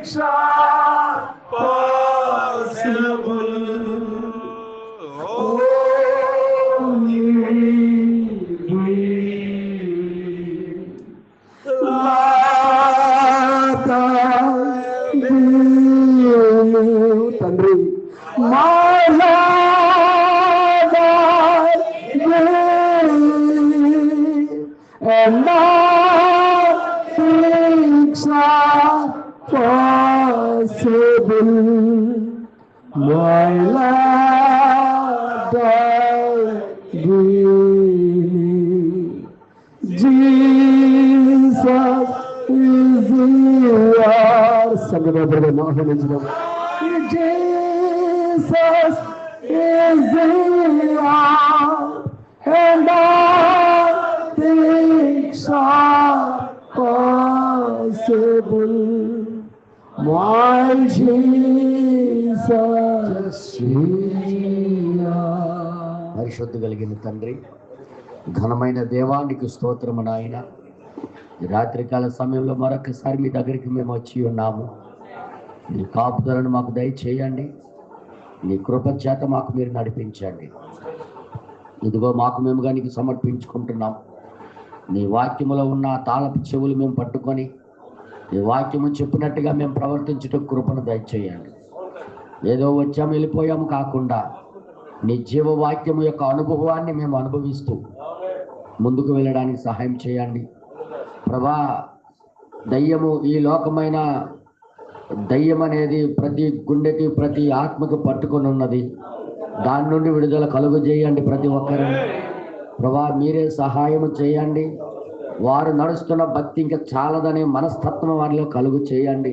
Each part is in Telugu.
things are possible. Only believe. తండ్రి my Lord, and all things are possible. My Lord, Jesus is yours. Sangeetha brother ఆహ్వానించడం. Jesus is yours, and all things are possible. My Jesus is yours. పరిశుద్ధ కలిగిన తండ్రి, ఘనమైన దేవానికి స్తోత్రము నాయన. ఈ రాత్రికాల సమయంలో మరొకసారి మీ దగ్గరికి మేము వచ్చి ఉన్నాము. మీ కాపుదలను మాకు దయచేయండి. మీ కృప చేత మాకు మీరు నడిపించండి. ఇదిగో మాకు మేము గానికి సమర్పించుకుంటున్నాం. నీ వాక్యములో ఉన్న తాళపు చెవులు మేము పట్టుకొని నీ వాక్యము చెప్పినట్టుగా మేము ప్రవర్తించటం కృపను దయచేయండి. ఏదో వచ్చాము వెళ్ళిపోయాము కాకుండా నీ జీవవాక్యము యొక్క అనుభవాన్ని మేము అనుభవిస్తూ ముందుకు వెళ్ళడానికి సహాయం చేయండి ప్రభా. దయ్యము, ఈ లోకమైన దయ్యం అనేది ప్రతి గుండెకి ప్రతి ఆత్మకు పట్టుకొని ఉన్నది. దాని నుండి విడుదల కలుగు చేయండి ప్రతి ఒక్కరిని ప్రభా. మీరే సహాయం చేయండి. వారు నడుస్తున్న భక్తి ఇంకా చాలదనే మనస్తత్వం వారిలో కలుగు చేయండి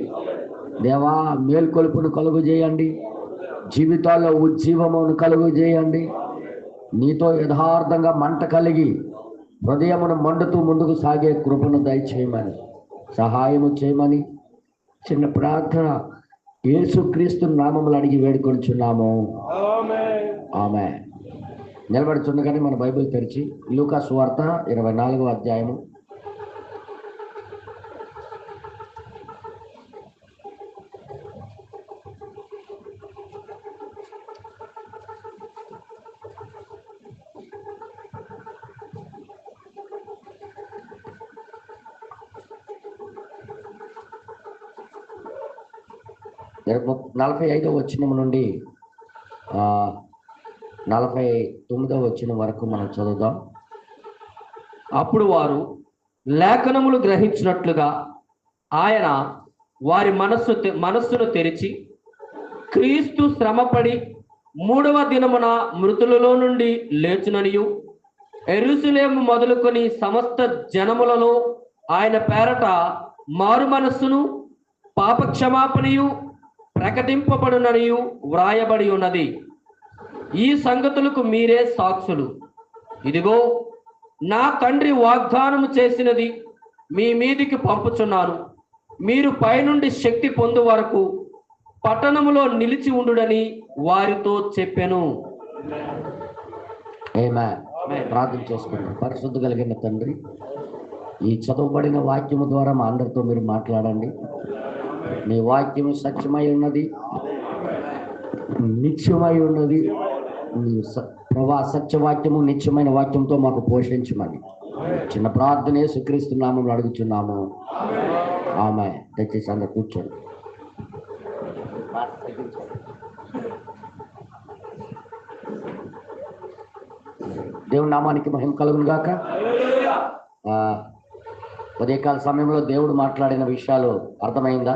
దేవా. మేల్కొలుపును కలుగు చేయండి. జీవితాల్లో ఉజ్జీవమును కలుగు చేయండి. నీతో యథార్థంగా మంట కలిగి హృదయమును మండుతూ ముందుకు సాగే కృపను దయచేయమని, సహాయము చేయమని చిన్న ప్రార్థన యేసుక్రీస్తు నామములు అడిగి వేడుకొంచున్నాము. ఆమేన్. నిలబడుచుండగానే మన బైబిల్ తెరిచి లూకా సువార్త 24వ అధ్యాయము నలభై 45వ వచనం నుండి 49వ వచనం వరకు మనం చదువుదాం. అప్పుడు వారు లేఖనములు గ్రహించినట్లుగా ఆయన వారి మనస్సును తెరిచి, క్రీస్తు శ్రమపడి 3వ దినమున మృతులలో నుండి లేచుననియు, యెరూషలేము మొదలుకొని సమస్త జనములలో ఆయన పేరట మారు మనస్సును పాపక్షమాపణయు ప్రకటింపబడుననియు వ్రాయబడి ఉన్నది. ఈ సంగతులకు మీరే సాక్షులు. ఇదిగో, నా తండ్రి వాగ్దానము చేసినది మీ మీదికి పంపుచున్నాను. మీరు పైనుండి శక్తి పొందు వరకు పట్టణములో నిలిచి ఉండుడని వారితో చెప్పెను. ప్రార్థన చేసుకుంటాం. పరిశుద్ధ కలిగిన తండ్రి, ఈ చదవబడిన వాక్యము ద్వారా మా అందరితో మీరు మాట్లాడండి. నీ వాక్యము సత్యమై ఉన్నది, నిత్యమై ఉన్నది. ప్రభా, సత్యవాక్యము నిత్యమైన వాక్యంతో మాకు పోషించమని చిన్న ప్రార్థన యేసుక్రీస్తు నామములో అడుగుచున్నాము. ఆమేన్. దయచేసి అందరూ కూర్చోండి. దేవుని నామానికి మహిమ కలుగును గాక. ఉదయకాల సమయంలో దేవుడు మాట్లాడిన విషయాలు అర్థమైందా?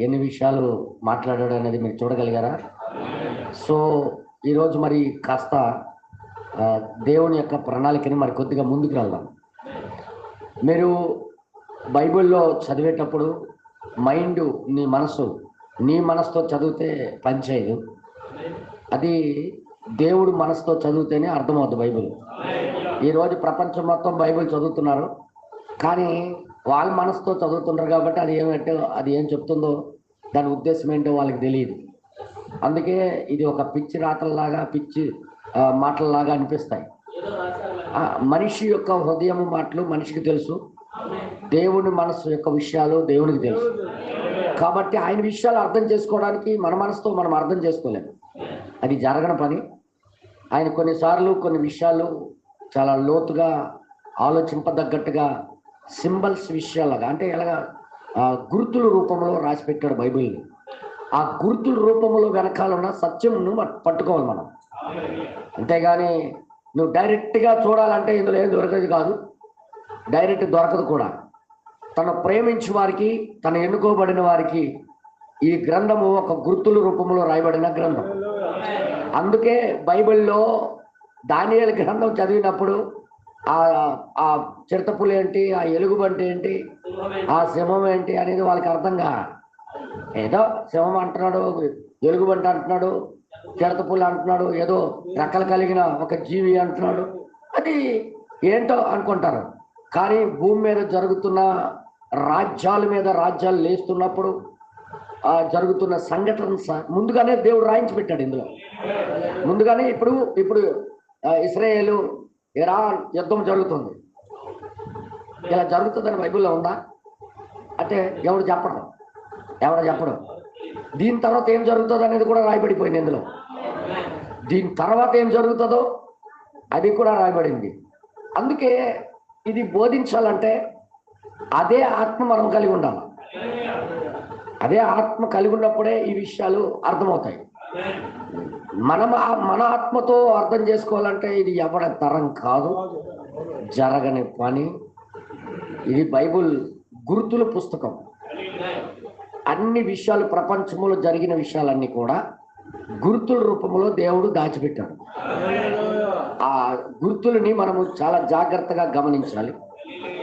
ఎన్ని విషయాలు మాట్లాడాడు అనేది మీరు చూడగలిగారా? సో ఈరోజు మరి కాస్త దేవుని యొక్క ప్రణాళికని మరి కొద్దిగా ముందుకు వెళ్దాం. మీరు బైబిల్లో చదివేటప్పుడు మైండ్, నీ మనసుతో చదివితే పనిచేయదు. అది దేవుడు మనసుతో చదివితేనే అర్థమవుతుంది బైబిల్. ఈరోజు ప్రపంచం మొత్తం బైబిల్ చదువుతున్నారు, కానీ వాళ్ళ మనసుతో చదువుతున్నారు కాబట్టి అది ఏం చెప్తుందో దాని ఉద్దేశం ఏంటో వాళ్ళకి తెలియదు. అందుకే ఇది ఒక పిచ్చి రాతల్లాగా, పిచ్చి మాటలలాగా అనిపిస్తాయి. మనిషి యొక్క హృదయం మాటలు మనిషికి తెలుసు, దేవుని మనసు యొక్క విషయాలు దేవునికి తెలుసు. కాబట్టి ఆయన విషయాలు అర్థం చేసుకోవడానికి మన మనసుతో మనం అర్థం చేసుకోలేము, అది జరగని పని. ఆయన కొన్నిసార్లు కొన్ని విషయాలు చాలా లోతుగా ఆలోచింపదగ్గట్టుగా సింబల్స్ విషయాలుగా, అంటే ఎలాగా గుర్తుల రూపంలో రాసి పెట్టాడు బైబిల్ని. ఆ గుర్తుల రూపంలో వెనకాల ఉన్న సత్యంను పట్టుకోవాలి మనం. అంతేగాని నువ్వు డైరెక్ట్గా చూడాలంటే ఇందులో ఏం దొరకదు కాదు, డైరెక్ట్ దొరకదు కూడా. తను ప్రేమించే వారికి, తను ఎన్నుకోబడిన వారికి ఈ గ్రంథము ఒక గుర్తుల రూపంలో రాయబడిన గ్రంథం. అందుకే బైబిల్లో దానియేలు గ్రంథం చదివినప్పుడు ఆ చిరుతపులు ఏంటి, ఆ ఎలుగుబంటి ఏంటి, ఆ సింహం ఏంటి అనేది వాళ్ళకి అర్థంగా. ఏదో సింహం అంటున్నాడు, ఎలుగుబంటి అంటున్నాడు, చిరుతపులు అంటున్నాడు, ఏదో రెక్కలు కలిగిన ఒక జీవి అంటున్నాడు, అది ఏంటో అనుకుంటారు. కానీ భూమి మీద జరుగుతున్న రాజ్యాల మీద రాజ్యాలు లేస్తున్నప్పుడు జరుగుతున్న సంఘటన ముందుగానే దేవుడు రాయించి పెట్టాడు ఇందులో. ముందుగానే ఇప్పుడు ఇశ్రాయేలు ఇరాన్ యుద్ధం జరుగుతుంది, ఇలా జరుగుతుందని బైబిల్లో ఉందా అంటే ఎవడు చెప్పడం. దీని తర్వాత ఏం జరుగుతుంది అనేది కూడా రాయబడిపోయింది ఇందులో. దీని తర్వాత ఏం జరుగుతుందో అది కూడా రాయబడింది. అందుకే ఇది బోధించాలంటే అదే ఆత్మ మనం కలిగి ఉండాలి. అదే ఆత్మ కలిగి ఉన్నప్పుడే ఈ విషయాలు అర్థమవుతాయి. మన ఆత్మతో అర్థం చేసుకోవాలంటే ఇది ఎవరి తరం కాదు, జరగని పని. ఇది బైబుల్ గుర్తుల పుస్తకం. అన్ని విషయాలు, ప్రపంచంలో జరిగిన విషయాలన్నీ కూడా గుర్తుల రూపంలో దేవుడు దాచిపెట్టాడు. ఆ గుర్తులని మనము చాలా జాగ్రత్తగా గమనించాలి,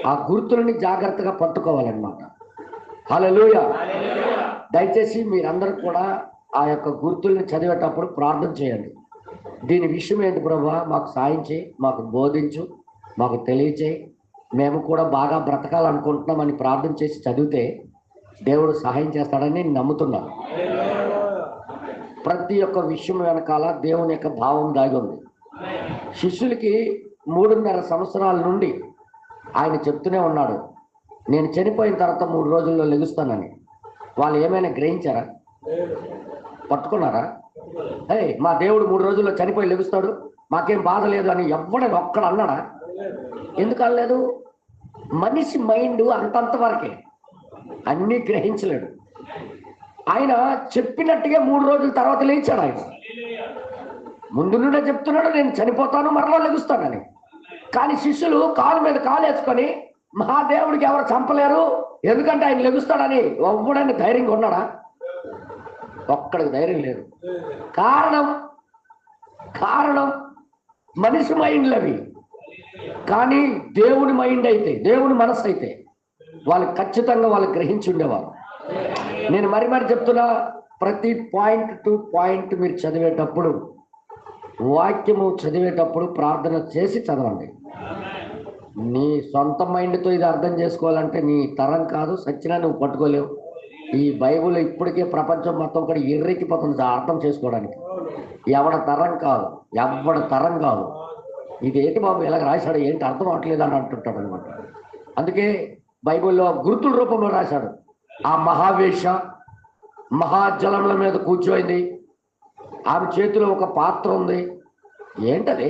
ఆ గుర్తులని జాగ్రత్తగా పట్టుకోవాలన్నమాట. హల్లెలూయా. దయచేసి మీరందరూ కూడా ఆ యొక్క గుర్తుల్ని చదివేటప్పుడు ప్రార్థన చేయండి. దీని విషయం ఏంటి ప్రభువా, మాకు సాయం చేయి, మాకు బోధించు, మాకు తెలియచేయి, మేము కూడా బాగా బ్రతకాలనుకుంటున్నామని ప్రార్థన చేసి చదివితే దేవుడు సహాయం చేస్తాడని నేను నమ్ముతున్నాను. ప్రతి ఒక్క విషయం వెనకాల దేవుని యొక్క భావం దాగి ఉంది. శిష్యులకి 3.5 సంవత్సరాల నుండి ఆయన చెప్తూనే ఉన్నాడు, నేను చనిపోయిన తర్వాత 3 రోజుల్లో లెగుస్తానని. వాళ్ళు ఏమైనా గ్రహించారా? పట్టుకున్నారా? మా దేవుడు 3 రోజుల్లో చనిపోయి లెగుస్తాడు, మాకేం బాధ లేదు అని ఎవ్వడని ఒక్కడ అన్నాడా? ఎందుకు అనలేదు? మనిషి మైండ్ అంతంత వరకే, అన్నీ గ్రహించలేడు. ఆయన చెప్పినట్టుగా 3 రోజుల తర్వాత లేచాడు. ఆయన ముందు నుండే చెప్తున్నాడు, నేను చనిపోతాను మరలా లెగుస్తానని. కానీ శిష్యులు కాలు మీద కాలు వేసుకొని మహాదేవుడికి ఎవరు చంపలేరు, ఎందుకంటే ఆయన లెగుస్తాడని ఎవ్వడని ధైర్యంగా ఉన్నాడా? ఒక్కడికి ధైర్యం లేదు. కారణం మనిషి మైండ్లు అవి. కానీ దేవుని మైండ్ అయితే, దేవుని మనసు అయితే వాళ్ళు ఖచ్చితంగా వాళ్ళు గ్రహించి ఉండేవారు. నేను మరి చెప్తున్నా, ప్రతి పాయింట్ టు పాయింట్ మీరు చదివేటప్పుడు, వాక్యము చదివేటప్పుడు ప్రార్థన చేసి చదవండి. నీ సొంత మైండ్తో ఇది అర్థం చేసుకోవాలంటే నీ తరం కాదు, సచ్చినా నువ్వు పట్టుకోలేవు. ఈ బైబుల్ ఇప్పటికే ప్రపంచం మొత్తం కూడా ఎర్రెక్కిపోతుంది అర్థం చేసుకోవడానికి. ఎవడ తరం కాదు. ఇది ఏంటి బాబు ఎలా రాశాడు, ఏంటి అర్థం అవట్లేదు అని అంటుంటాడు అనమాట. అందుకే బైబిల్లో గుర్తుల రూపంలో రాశాడు. ఆ మహావేష మహాజలముల మీద కూర్చోయింది, ఆమె చేతిలో ఒక పాత్ర ఉంది. ఏంటది?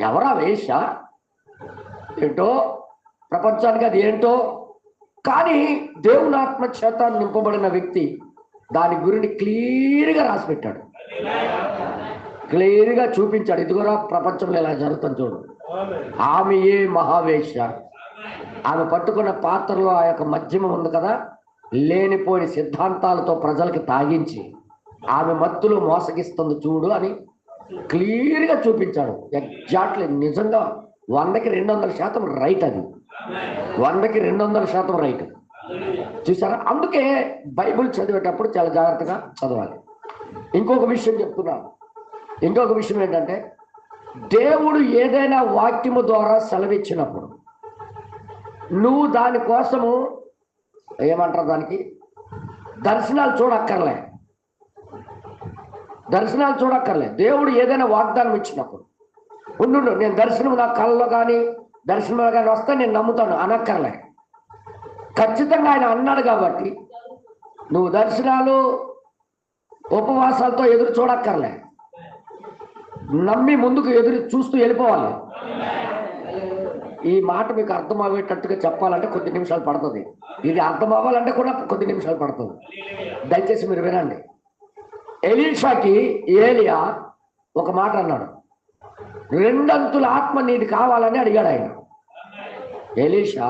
ఎవరా వేష? ఏంటో ప్రపంచానికి అది ఏంటో. కానీ దేవుని ఆత్మ చేత నింపబడిన వ్యక్తి దాని గురించి క్లియర్గా రాసి పెట్టాడు, క్లియర్గా చూపించాడు. ఇదిగోరా ప్రపంచంలో ఎలా జరుగుతుంది చూడు. ఆమె ఏ మహావేష, ఆమె పట్టుకున్న పాత్రలో ఆ యొక్క మద్యమం ఉంది కదా, లేనిపోయిన సిద్ధాంతాలతో ప్రజలకి తాగించి ఆమె మత్తులో మోసగిస్తుంది చూడు అని క్లియర్గా చూపించాడు. ఎగ్జాక్ట్లీ, నిజంగా 100కి 200% రైట్. అది 100కి 200% రైట్. చూసారా? అందుకే బైబిల్ చదివేటప్పుడు చాలా జాగ్రత్తగా చదవాలి. ఇంకొక విషయం చెప్తున్నాను. ఇంకొక విషయం ఏంటంటే, దేవుడు ఏదైనా వాక్యము ద్వారా సెలవిచ్చినప్పుడు నువ్వు దానికోసము ఏమంటారు, దానికి దర్శనాలు చూడక్కర్లే. దేవుడు ఏదైనా వాగ్దానం ఇచ్చినప్పుడు ఉండు, నేను దర్శనం నా కళ్ళలో కానీ దర్శనం కానీ వస్తే నేను నమ్ముతాను అనక్కర్లే. ఖచ్చితంగా ఆయన అన్నాడు కాబట్టి నువ్వు దర్శనాలు ఉపవాసాలతో ఎదురు చూడక్కర్లే, నమ్మి ముందుకు ఎదురు చూస్తూ వెళ్ళిపోవాలి. ఈ మాట మీకు అర్థం అయ్యేటట్టుగా చెప్పాలంటే కొద్ది నిమిషాలు పడుతుంది, ఇది అర్థం అవ్వాలంటే కూడా కొద్ది నిమిషాలు పడుతుంది. దయచేసి మీరు వినండి. ఎలీషాకి ఏలియా ఒక మాట అన్నాడు, 2 అంతుల ఆత్మ నీది కావాలని అడిగాడు ఆయన. ఎలీషా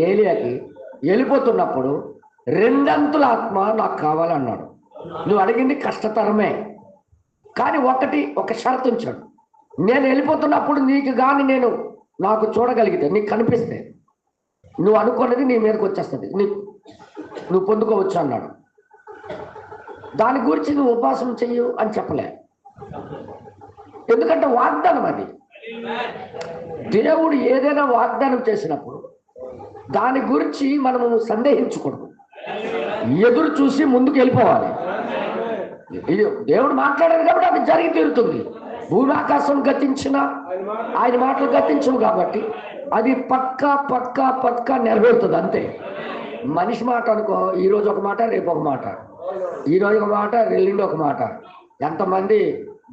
ఏలియాకి వెళ్ళిపోతున్నప్పుడు 2 అంతుల ఆత్మ నాకు కావాలన్నాడు. నువ్వు అడిగింది కష్టతరమే, కానీ ఒక షరతు ఉంచాడు. నేను వెళ్ళిపోతున్నప్పుడు నీకు కానీ నాకు చూడగలిగితే, నీకు కనిపిస్తే, నువ్వు అనుకున్నది నీ మీదకి వచ్చేస్తుంది, నువ్వు పొందుకోవచ్చు అన్నాడు. దాని గురించి నువ్వు ఉపవాసం చెయ్యు అని చెప్పలే, ఎందుకంటే వాగ్దానం అది. దేవుడు ఏదైనా వాగ్దానం చేసినప్పుడు దాని గురించి మనము సందేహించకూడదు, ఎదురు చూసి ముందుకు వెళ్ళిపోవాలి. ఇది దేవుడు మాట్లాడారు కాబట్టి అది జరిగి తీరుతుంది. భూమి ఆకాశం గతించిన ఆయన మాటలు గతించవు కాబట్టి అది పక్కా నెరవేరుతుంది అంతే. మనిషి మాట అనుకో, ఈరోజు ఒక మాట రేపు ఒక మాట, ఈరోజు ఒక మాట ఎల్లుండి ఒక మాట. ఎంతమంది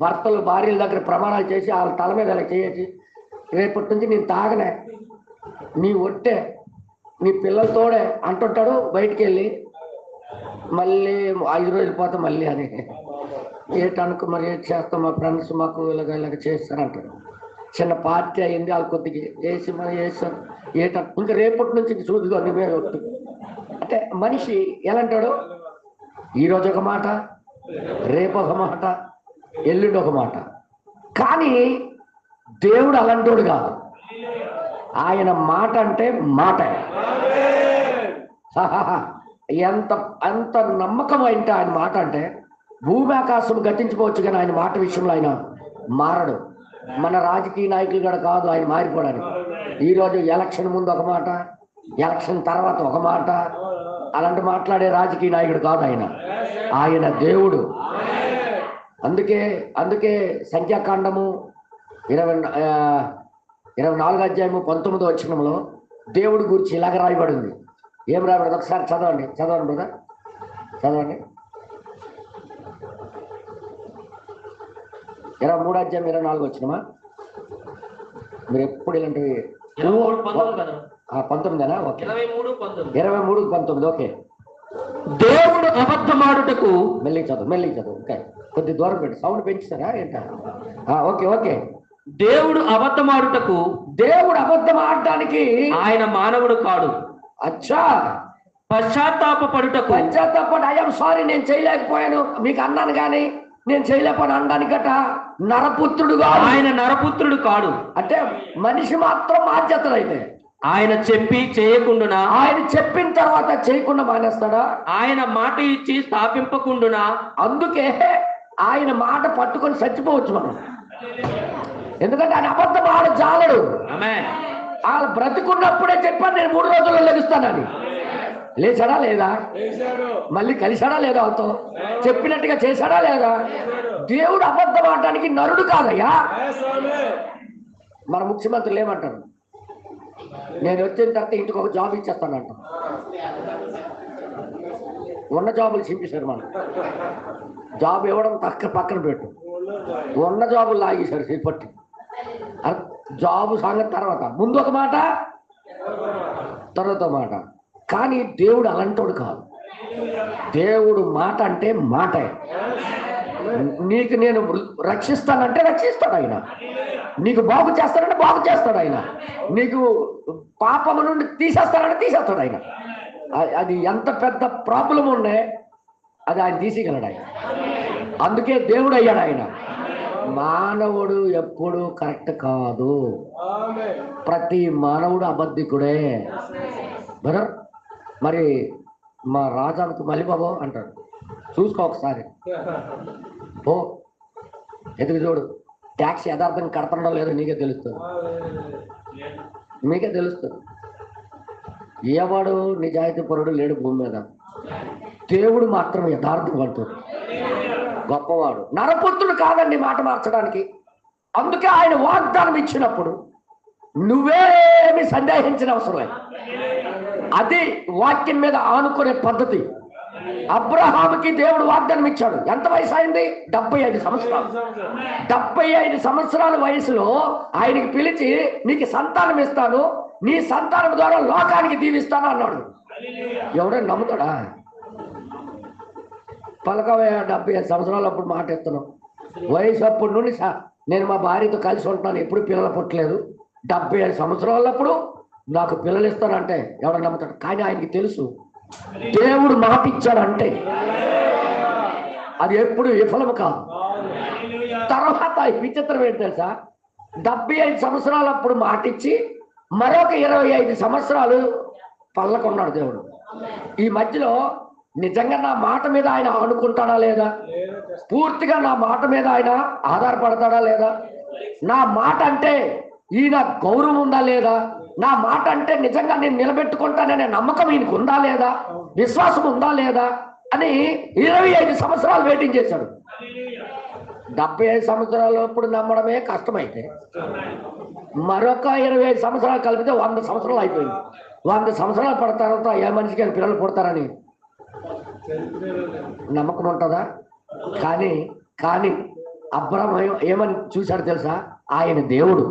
భర్తలు భార్యల దగ్గర ప్రమాణాలు చేసి వాళ్ళ తల మీద అలా చేసి రేపటి నుంచి నేను తాగనే, నీ ఒట్టే, నీ పిల్లలతోడే అంటుంటాడు. బయటికి వెళ్ళి మళ్ళీ 5 రోజులు పోతే మళ్ళీ అని ఏటనుకో, మరి ఏం చేస్తాం, మా ఫ్రెండ్స్ మాకు ఇలాగ చేస్తారంటాడు. చిన్న పార్టీ అయింది, వాళ్ళు కొద్దిగా వేసి మరి వేస్తాం ఇంకా రేపటి నుంచి చూదుగా నువ్వే ఒట్టు అంటే మనిషి ఎలా అంటాడు, ఈరోజు ఒక మాట, రేపు ఒక మాట, ఎల్లుండి ఒక మాట. కానీ దేవుడు అలాంటోడు కాదు, ఆయన మాట అంటే మాట. ఎంత నమ్మకం అంటే ఆయన మాట అంటే భూమి ఆకాశం గతించుకోవచ్చు, కానీ ఆయన మాట విషయంలో ఆయన మారడు. మన రాజకీయ నాయకులు కూడా కాదు ఆయన మారిపోవడానికి. ఈరోజు ఎలక్షన్ ముందు ఒక మాట, ఎలక్షన్ తర్వాత ఒక మాట, అలాంటి మాట్లాడే రాజకీయ నాయకుడు కాదు ఆయన. ఆయన దేవుడు. అందుకే సంఖ్యాకాండము 24 అధ్యాయము 19వ వచనంలో దేవుడి గురించి ఇలాగ రాయబడింది. ఏం రాయబడింది ఒకసారి చదవండి బ్రదర్, చదవండి. 23 అధ్యాయం 24 వచనమా? మీరు ఎప్పుడు ఇలాంటివి 19 ఓకే, 23:19 ఓకే. దేవుడు అబద్ధమాడుటకు, మెల్లి చదువు ఓకే, కొద్ది దూరం పెట్టి సౌండ్ పెంచుతారా ఏంటా? ఓకే. దేవుడు అబద్ధమాడుటకు, దేవుడు అబద్ధం ఆడటానికి ఆయన మానవుడు కాడు. అచ్చా, పశ్చాత్తాపడుటకు, ఐఎమ్ సారీ నేను చేయలేకపోయాను మీకు అన్నాను కానీ నేను చేయలేకపోయాను అనడానికట నరపుత్రుడు కాదు. ఆయన నరపుత్రుడు కాడు. అంటే మనిషి మాత్రం బాధ్యతలు అయితే ఆయన చెప్పి చేయకుండునా, ఆయన చెప్పిన తర్వాత చేయకుండా మానేస్తాడా? ఆయన మాట ఇచ్చి స్థాపింపకుండునా. అందుకే ఆయన మాట పట్టుకొని చచ్చిపోవచ్చు మనం, ఎందుకంటే ఆయన అబద్ధం ఆడ జాలడు. వాళ్ళు బ్రతుకున్నప్పుడే చెప్పాను నేను 3 రోజుల్లో లెగుస్తానని. లేచాడా లేదా? మళ్ళీ కలిశాడా లేదా? వాళ్ళతో చెప్పినట్టుగా చేశాడా లేదా? దేవుడు అబద్ధం ఆడటానికి నరుడు కాదయ్యా. మన ముఖ్యమంత్రులు ఏమంటారు, నేను వచ్చిన తర్వాత ఇంటికి ఒక జాబ్ ఇచ్చేస్తానంట. ఉన్న జాబులు చింపేశారు, మనం జాబ్ ఇవ్వడం పక్కన పెట్టు, ఉన్న జాబులు లాగేశారు చేపట్టి. జాబు సంగతి తర్వాత, ముందు ఒక మాట తర్వాత మాట. కానీ దేవుడు అలాంటోడు కాదు. దేవుడు మాట అంటే మాటే. నీకు నేను రక్షిస్తానంటే రక్షిస్తాడు ఆయన, నీకు బాగు చేస్తాడంటే బాగు చేస్తాడు ఆయన, నీకు పాపము నుండి తీసేస్తాడంటే తీసేస్తాడు ఆయన. అది ఎంత పెద్ద ప్రాబ్లం ఉండే అది ఆయన తీసేయగలడు ఆయన. అందుకే దేవుడు అయ్యాడు ఆయన. మానవుడు ఎప్పుడు కరెక్ట్ కాదు, ప్రతి మానవుడు అబద్ధికుడే. బ్రదర్, మరి మా రాజాకు మళ్ళీ బాబు అంటాడు, చూసుకో ఒకసారి ఓ ఎదుగు చూడు, ట్యాక్స్ యథార్థంగా కడతాడో లేదో నీకే తెలుస్తుంది. ఎవడు నిజాయితీ పరుడు లేడు భూమి మీద, దేవుడు మాత్రం యథార్థవంతుడు, గొప్పవాడు. నరపుత్రుడు కాదండి మాట మార్చడానికి. అందుకే ఆయన వాగ్దానం ఇచ్చినప్పుడు నువ్వేమి సందేహించిన అవసరం లేదు. అది వాక్యం మీద ఆనుకునే పద్ధతి. అబ్రహాముకి దేవుడు వాగ్దానం ఇచ్చాడు. ఎంత వయసు అయింది? 75 సంవత్సరాలు. 75 సంవత్సరాల వయసులో ఆయనకి పిలిచి నీకు సంతానం ఇస్తాను, నీ సంతానం ద్వారా లోకానికి దీవిస్తాను అన్నాడు. ఎవరైనా నమ్ముతాడా? పలకవే 75 సంవత్సరాలు అప్పుడు మాట ఎత్తున్నాం. వయసు అప్పుడు నుండి నేను మా భార్యతో కలిసి ఉంటాను, ఎప్పుడు పిల్లలు పుట్టలేదు. 75 సంవత్సరాలప్పుడు నాకు పిల్లలు ఇస్తానంటే ఎవరైనా నమ్ముతాడు? కానీ ఆయనకి తెలుసు దేవుడు మాట ఇచ్చాడంటే అది ఎప్పుడు విఫలము కాదు. తర్వాత విచిత్రం ఏంటి తెలుసా? 75 సంవత్సరాలప్పుడు మాట ఇచ్చి మరొక 25 సంవత్సరాలు పల్లకొన్నాడు దేవుడు. ఈ మధ్యలో నిజంగా నా మాట మీద ఆయన ఆనుకుంటాడా లేదా? పూర్తిగా నా మాట మీద ఆయన ఆధారపడతాడా లేదా? నా మాట అంటే ఈయన గౌరవం ఉందా లేదా? నా మాట అంటే నిజంగా నేను నిలబెట్టుకుంటాననే నమ్మకం ఈయనకు ఉందా లేదా? విశ్వాసం ఉందా లేదా అని 25 సంవత్సరాలు వెయిటింగ్ చేశాడు. 75 సంవత్సరాలు ఇప్పుడు నమ్మడమే కష్టమైతే మరొక 25 సంవత్సరాలు కలిపితే 100 సంవత్సరాలు అయిపోయింది. 100 సంవత్సరాలు పడిన తర్వాత ఏ మనిషికి ఆయన పిల్లలు పుడతారని నమ్మకం ఉంటుందా? కానీ అబ్రహాము ఏమని చూశాడు తెలుసా? ఆయన దేవుడు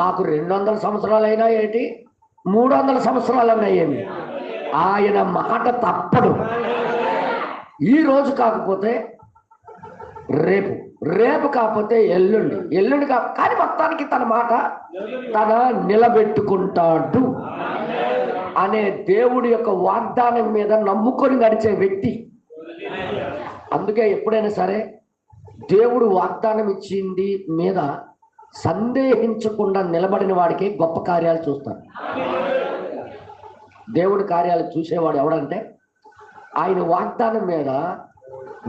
నాకు 200 సంవత్సరాలైనా ఏంటి, 300 సంవత్సరాలన్నా ఏమి, ఆయన మాట తప్పడు. ఈ రోజు కాకపోతే రేపు కాకపోతే ఎల్లుండి కానీ మొత్తానికి తన మాట తన నిలబెట్టుకుంటాడు అనే దేవుడి యొక్క వాగ్దానం మీద నమ్ముకొని నడిచే వ్యక్తి. అందుకే ఎప్పుడైనా సరే దేవుడు వాగ్దానం ఇచ్చింది మీద సందేహించకుండా నిలబడిన వాడికి గొప్ప కార్యాలు చూస్తాడు. దేవుడి కార్యాలు చూసేవాడు ఎవడంటే ఆయన వాగ్దానం మీద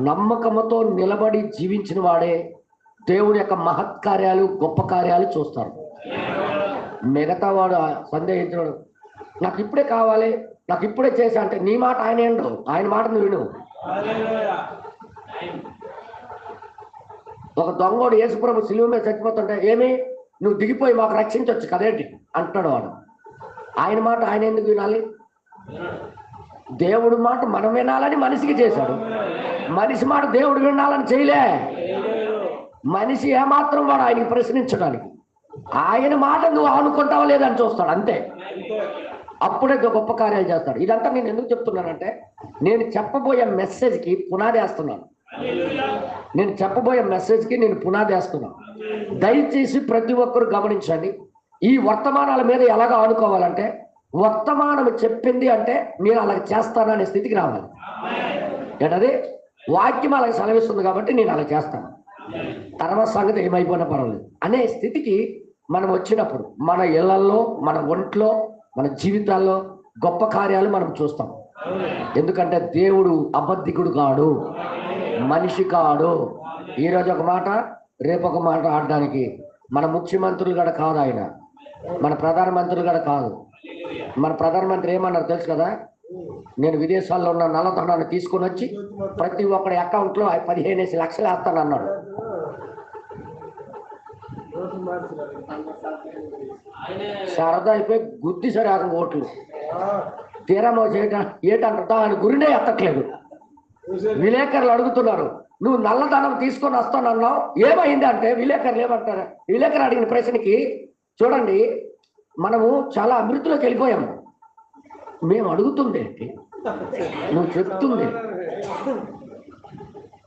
నమ్మకంతో నిలబడి జీవించిన వాడే దేవుడి యొక్క మహత్కార్యాలు గొప్ప కార్యాలు చూస్తారు. మిగతా వాడు సందేహించడు, నాకు ఇప్పుడే కావాలి, నాకు ఇప్పుడే చేసా అంటే నీ మాట ఆయన ఏంటో, ఆయన మాట నువ్వు విను. ఒక దొంగోడు యేసుప్రభు సిలువ మీద చచ్చిపోతుంటే ఏమి నువ్వు దిగిపోయి మాకు రక్షించవచ్చు కదేంటి అంటాడు వాడు. ఆయన మాట ఆయన ఎందుకు వినాలి? దేవుడి మాట మనం వినాలని మనిషికి చేశాడు. మనిషి మాట దేవుడు వినాలని చేయలే. మనిషి ఏమాత్రం వాడు ఆయనకి ప్రశ్నించడానికి, ఆయన మాట నువ్వు ఆనుకుంటావా లేదని చూస్తాడు అంతే. అప్పుడే గొప్ప కార్యాలు చేస్తాడు. ఇదంతా నేను ఎందుకు చెప్తున్నానంటే నేను చెప్పబోయే మెసేజ్కి పునాది వేస్తున్నాను. నేను పునాది వేస్తున్నాను. దయచేసి ప్రతి ఒక్కరు గమనించండి. ఈ వర్తమానాల మీద ఎలాగ ఆనుకోవాలంటే వర్తమానం చెప్పింది అంటే నేను అలాగ చేస్తాననే స్థితికి రావాలి. ఏంటది? వాక్యం అలాగ సెలవిస్తుంది కాబట్టి నేను అలా చేస్తాను, తర్వాత సంగతి ఏమైపోయినా పర్వాలేదు అనే స్థితికి మనం వచ్చినప్పుడు మన ఇళ్లలో, మన ఒంట్లో, మన జీవితాల్లో గొప్ప కార్యాలు మనం చూస్తాం. ఎందుకంటే దేవుడు అబద్ధికుడు కాడు, మనిషి కాడు. ఈరోజు ఒక మాట రేపు ఒక మాట ఆడడానికి మన ముఖ్యమంత్రులు కూడా కాదు, ఆయన మన ప్రధానమంత్రులు కూడా కాదు. మన ప్రధానమంత్రి ఏమన్నారు తెలుసు కదా? నేను విదేశాల్లో ఉన్న నల్లధనాన్ని తీసుకొని వచ్చి ప్రతి ఒక్కడి అకౌంట్లో 15 లక్షలు వేస్తానన్నాడు. సరదా అయిపోయి గుద్ది సరే ఓట్లు తీరమో ఏటంటా అని గురినే ఎత్తట్లేదు. విలేకరులు అడుగుతున్నారు, నువ్వు నల్లధనం తీసుకొని వస్తానన్నావు ఏమైంది అంటే విలేకరులు ఏమంటారు? విలేకరు అడిగిన ప్రశ్నకి చూడండి, మనము చాలా అభివృద్ధిలోకి వెళ్ళిపోయాము. మేము అడుగుతుంది నువ్వు చెప్తుంది,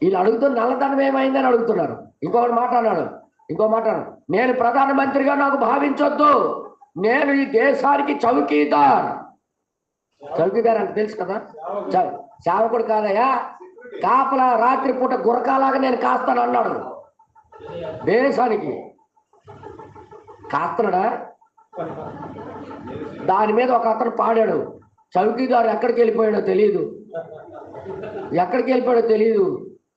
వీళ్ళు అడుగుతున్న నల్లధనం ఏమైందని అడుగుతున్నారు. ఇంకో మాట అన్నాడు, నేను ప్రధానమంత్రిగా నాకు భావించొద్దు, నేను ఈ దేశానికి చౌకీదార్ అంటే తెలుసు కదా, సేవకుడు కాదయ్యా, కాపలా రాత్రిపూట గురకాలాగా నేను కాస్తాను అన్నాడు. దేశానికి కాస్తున్నాడా? దాని మీద ఒక అతను పాడాడు, చౌకీదారు ఎక్కడికి వెళ్ళిపోయాడో తెలియదు,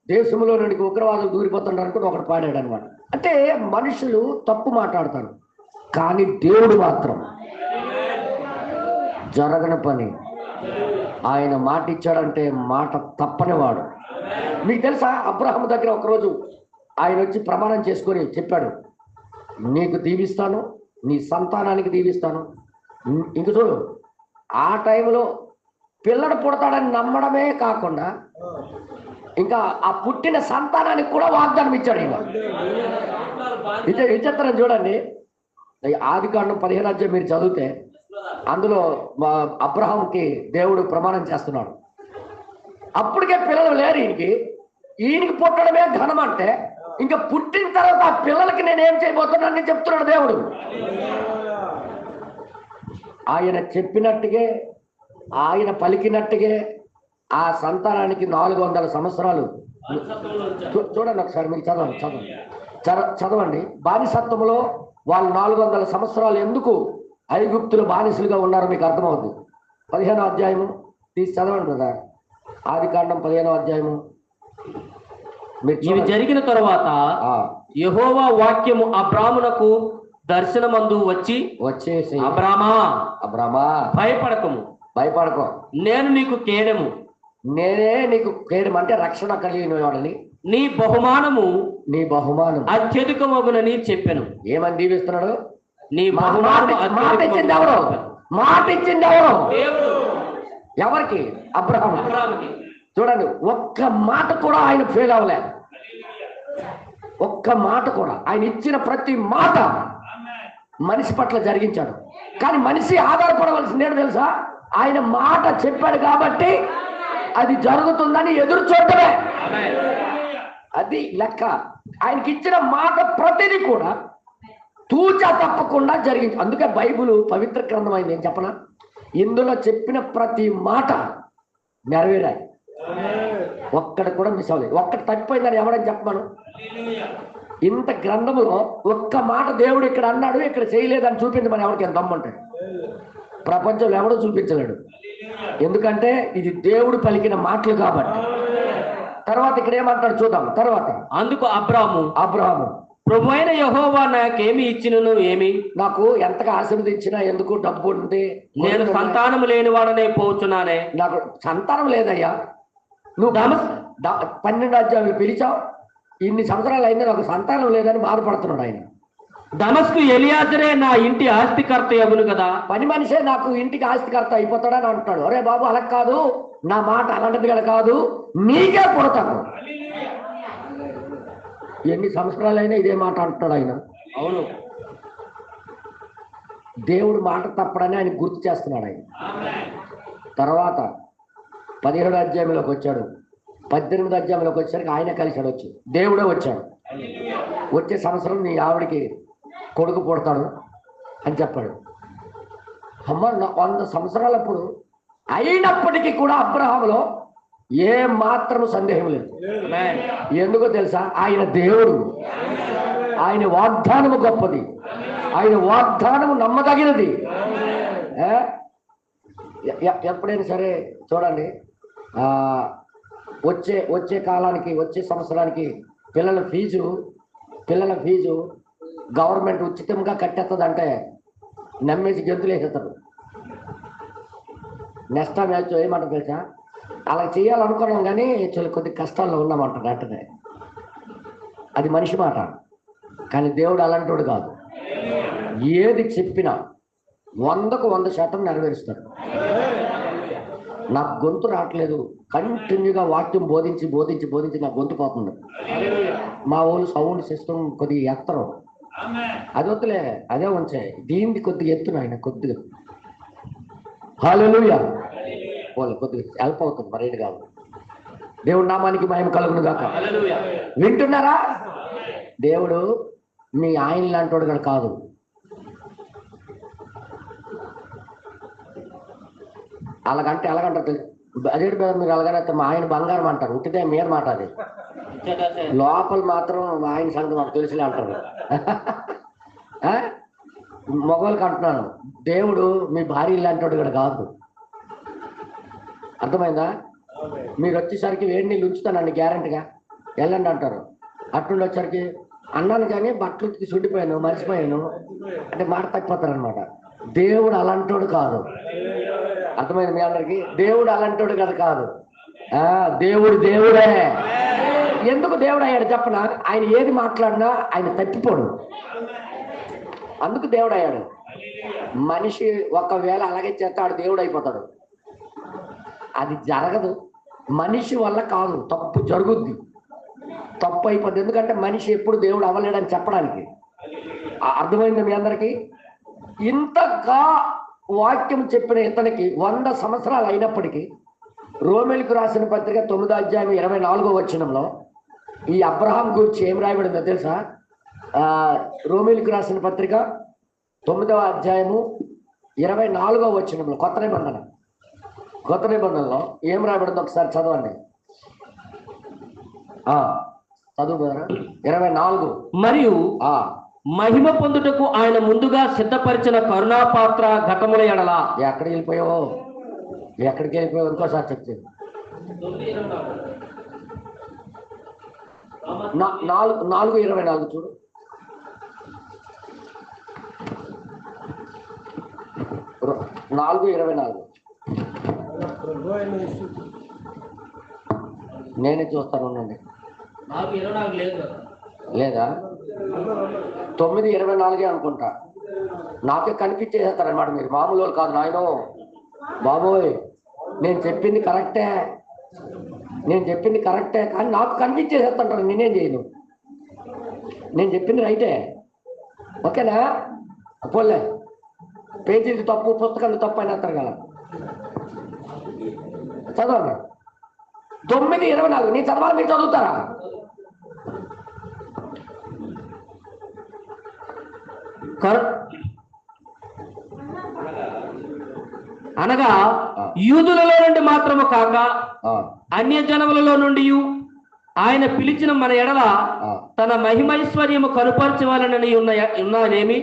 దేశంలో నుండి ఉగ్రవాదులు దూరిపోతున్నారు అనుకుంటే ఒకటి పాడాడు అనమాట. అంటే మనుషులు తప్పు మాట్లాడతారు, కానీ దేవుడు మాత్రం జరగని పని ఆయన మాట ఇచ్చాడంటే మాట తప్పనివాడు. మీకు తెలుసా, అబ్రహాము దగ్గర ఒకరోజు ఆయన వచ్చి ప్రమాణం చేసుకొని చెప్పాడు, నీకు దీవిస్తాను, నీ సంతానానికి దీవిస్తాను. ఇంక చూడు, ఆ టైంలో పిల్లడు పుడతాడని నమ్మడమే కాకుండా ఇంకా ఆ పుట్టిన సంతానానికి కూడా వాగ్దానం ఇచ్చాడు. ఇంకా విచిత్రం చూడండి, ఆదికాండం 15వ అధ్యాయం మీరు చదివితే అందులో అబ్రహాంకి దేవుడు ప్రమాణం చేస్తున్నాడు. అప్పటికే పిల్లలు లేరు ఈయనకి పుట్టడమే ఘనం అంటే ఇంకా పుట్టిన తర్వాత ఆ పిల్లలకి నేనేం చేయబోతున్నానని చెప్తున్నాడు దేవుడు. ఆయన చెప్పినట్టుగే, ఆయన పలికినట్టుగే ఆ సంతానానికి 400 సంవత్సరాలు. చూడండి ఒకసారి, మీరు చదవండి. బానిసత్వంలో వాళ్ళు 400 సంవత్సరాలు ఎందుకు ఐగుప్తులు బానిసలుగా ఉన్నారో మీకు అర్థమవుతుంది. 15వ అధ్యాయము తీసి చదవండి కదా, ఆదికాండం 15వ అధ్యాయము. ఇవి జరిగిన తరువాత యెహోవా వాక్యము అబ్రామునకు దర్శనమందు వచ్చేసి అబ్రామా భయపడకు, నేను నీకు కేడము, నేనే నీకు కేడము అంటే రక్షణ కలిగిన వాడిని, నీ బహుమానము అత్యధికమగునని చెప్పాను. ఏమని దీవిస్తున్నాడు? నీ బహుమానము మాట ఇచ్చింది ఎవరు? ఎవరికి? అబ్రహాముకి. చూడండి, ఒక్క మాట కూడా ఆయన ఫెయిల్ అవ్వలేదు. ఒక్క మాట కూడా. ఆయన ఇచ్చిన ప్రతి మాట మనిషి పట్ల జరిగించాడు. కానీ మనిషి ఆధారపడవలసింది ఏంటో తెలుసా? ఆయన మాట చెప్పాడు కాబట్టి అది జరుగుతుందని ఎదురు చూడటమే. అది లెక్క. ఆయనకి ఇచ్చిన మాట ప్రతిదీ కూడా తూచా తప్పకుండా జరిగింది. అందుకే బైబిల్ పవిత్ర గ్రంథం అయింది. ఏం చెప్పనా? ఇందులో చెప్పిన ప్రతి మాట నెరవేరాయి. ఒక్కటి కూడా మిస్ అవ్వలేదు. ఒక్కటి తప్పిపోయిందని ఎవడని చెప్పమను. ఇంత గ్రంథములో ఒక్క మాట దేవుడు ఇక్కడ అన్నాడు, ఇక్కడ చేయలేదని చూపించమని ఎవరికి ఎంత దమ్ముంటాడు? ప్రపంచంలో ఎవడో చూపించలేడు. ఎందుకంటే ఇది దేవుడు పలికిన మాటలు కాబట్టి. తర్వాత ఇక్కడ ఏమంటాడు చూద్దాం. తర్వాత అందుకు అబ్రాహాము ప్రభు అయిన యెహోవా నాకేమి ఇచ్చినను, ఏమి నాకు ఎంతగా ఆశీర్వదించినా ఎందుకు డబ్బు ఉంది, నేను సంతానం లేని వాడనే పోతున్నానే. నాకు సంతానం లేదయ్యా, నువ్వు 12 అధ్యాయులు పిలిచావు, ఇన్ని సంవత్సరాలు అయింది, నాకు సంతానం లేదని బాధపడుతున్నాడు ఆయన. దమస్కు ఎలియాజరే నా ఇంటి ఆస్తికర్త యగును కదా. పని మనిషే నాకు ఇంటికి ఆస్తికర్త అయిపోతాడని అంటున్నాడు. అరే బాబు, అలా కాదు, నా మాట అలాంటిది కదా కాదు, నీకే పుడతాను. ఎన్ని సంవత్సరాలైనా ఇదే మాట అంటున్నాడు ఆయన. అవును, దేవుడు మాట తప్పడని ఆయన గుర్తు చేస్తున్నాడు ఆయన. తర్వాత 17వ అధ్యాయంలోకి వచ్చాడు. 18వ అధ్యాయంలోకి వచ్చాక ఆయన కలిశాడు. వచ్చి దేవుడే వచ్చాడు. వచ్చే సంవత్సరం నీ ఆవిడికి కొడుకు పుడతాడు అని చెప్పాడు. అమ్మ, 100 సంవత్సరాలప్పుడు అయినప్పటికీ కూడా అబ్రహాములో ఏ మాత్రం సందేహం లేదు. ఎందుకో తెలుసా? ఆయన దేవుడు, ఆయన వాగ్దానము గొప్పది, ఆయన వాగ్దానము నమ్మదగినది. ఎప్పుడైనా సరే చూడండి, వచ్చే కాలానికి, వచ్చే సంవత్సరానికి పిల్లల ఫీజు గవర్నమెంట్ ఉచితంగా కట్టేస్తుంది అంటే నమ్మేసి గెంతులు వేసేస్తారు. నెక్స్ట్ టైం ఏమంటారు తెలుసా? అలా చేయాలనుకున్నాం కానీ కొద్ది కష్టాల్లో ఉన్నామంటారు వెంటనే. అది మనిషి మాట. కానీ దేవుడు అలాంటి కాదు. ఏది చెప్పినా 100కు 100% నెరవేరుస్తాడు. నాకు గొంతు రావట్లేదు, కంటిన్యూగా వాక్యం బోధించి నాకు గొంతు పోతుంది. మా వాళ్ళు సౌండ్ సిస్టమ్ కొద్దిగా ఎత్తరు, అది వద్దులే, అదే ఉంచే, దీనికి కొద్దిగా ఎత్తున ఆయన కొద్దిగా. హల్లెలూయా, కొద్దిగా హెల్ప్ అవుతుంది, మరేది కాదు. దేవుడు నామానికి మహిమ కలుగును గాక. వింటున్నారా? దేవుడు మీ ఆయన లాంటి వాడు కాదు. ఎలాగంటారు అదే మీరు అలాగనే మా ఆయన బంగారం అంటారు. ఉట్టిదే మీద మాట, అది లోపల మాత్రం ఆయన సంగతి మాకు తెలుసులే అంటారు. మగవాళ్ళకి అంటున్నాను, దేవుడు మీ భార్య లాంటి వాడు కూడా కాదు. అర్థమైందా? మీరు వచ్చేసరికి వేడి నీళ్ళు ఉంచుతానండి గ్యారెంటీగా, వెళ్ళండి అంటారు. అట్టుండి వచ్చేసరికి అన్నాను కానీ బట్టలు సుండిపోయాను, మర్చిపోయాను అంటే మాట తగ్గిపోతారనమాట. దేవుడు అలాంటోడు కాదు. అర్థమైంది మీ అందరికి? దేవుడు అలాంటోడు కదా కాదు. దేవుడే. ఎందుకు దేవుడు అయ్యాడు చెప్పనా? ఆయన ఏది మాట్లాడినా ఆయన తప్పిపోడు. అందుకు దేవుడు అయ్యాడు. మనిషి ఒకవేళ అలాగే చేస్తాడు దేవుడు అయిపోతాడు. అది జరగదు. మనిషి వల్ల కాదు, తప్పు జరుగుద్ది, తప్పు అయిపోద్ది. ఎందుకంటే మనిషి ఎప్పుడు దేవుడు అవ్వలేడని చెప్పడానికి. అర్థమైంది మీ అందరికీ? ఇంతగా వాక్యం చెప్పిన ఇతనికి 100 సంవత్సరాలు అయినప్పటికీ రోమేలుకు రాసిన పత్రిక 9వ అధ్యాయం 24వ వచనంలో ఈ అబ్రహాం గురించి ఏం రాయబడిందో తెలుసా? రోమేలుకు రాసిన పత్రిక 9వ అధ్యాయము 24వ వచనంలో కొత్త నిబంధనలో ఏం రాయబడిందో ఒకసారి చదవండి. చదువు 24. మరియు మహిమ పొందుటకు ఆయన ముందుగా సిద్ధపరిచిన కరుణాపాత్ర ఘటముల ఎడల. ఎక్కడికి వెళ్ళిపోయావు ఇంకోసారి చెప్తుంది. 4:24 చూడు. నేనే చూస్తాను, ఉండండి. లేదా 9:24 అనుకుంటా. నాకే కనిపించేసేస్తారనమాట. మీరు మామూలు వాళ్ళు కాదు నాయనో. బాబోయ్, నేను చెప్పింది కరెక్టే కానీ నాకు కనిపించేసేస్తాంటారు. నేనేం చేయను, నేను చెప్పింది రైటే. ఓకేనా? పోలే, పేజీలు తప్పు, పుస్తకాలు తప్పు అని అంటారు కదా. చదవండి 9:24. నీ చదవాలి, మీరు చదువుతారా? అనగా యూదులలో నుండి మాత్రము కాక అన్య జనములలో నుండి ఆయన పిలిచిన మన ఎడల తన మహిమైశ్వర్యము కనుపరచవాలని ఉన్నదేమి?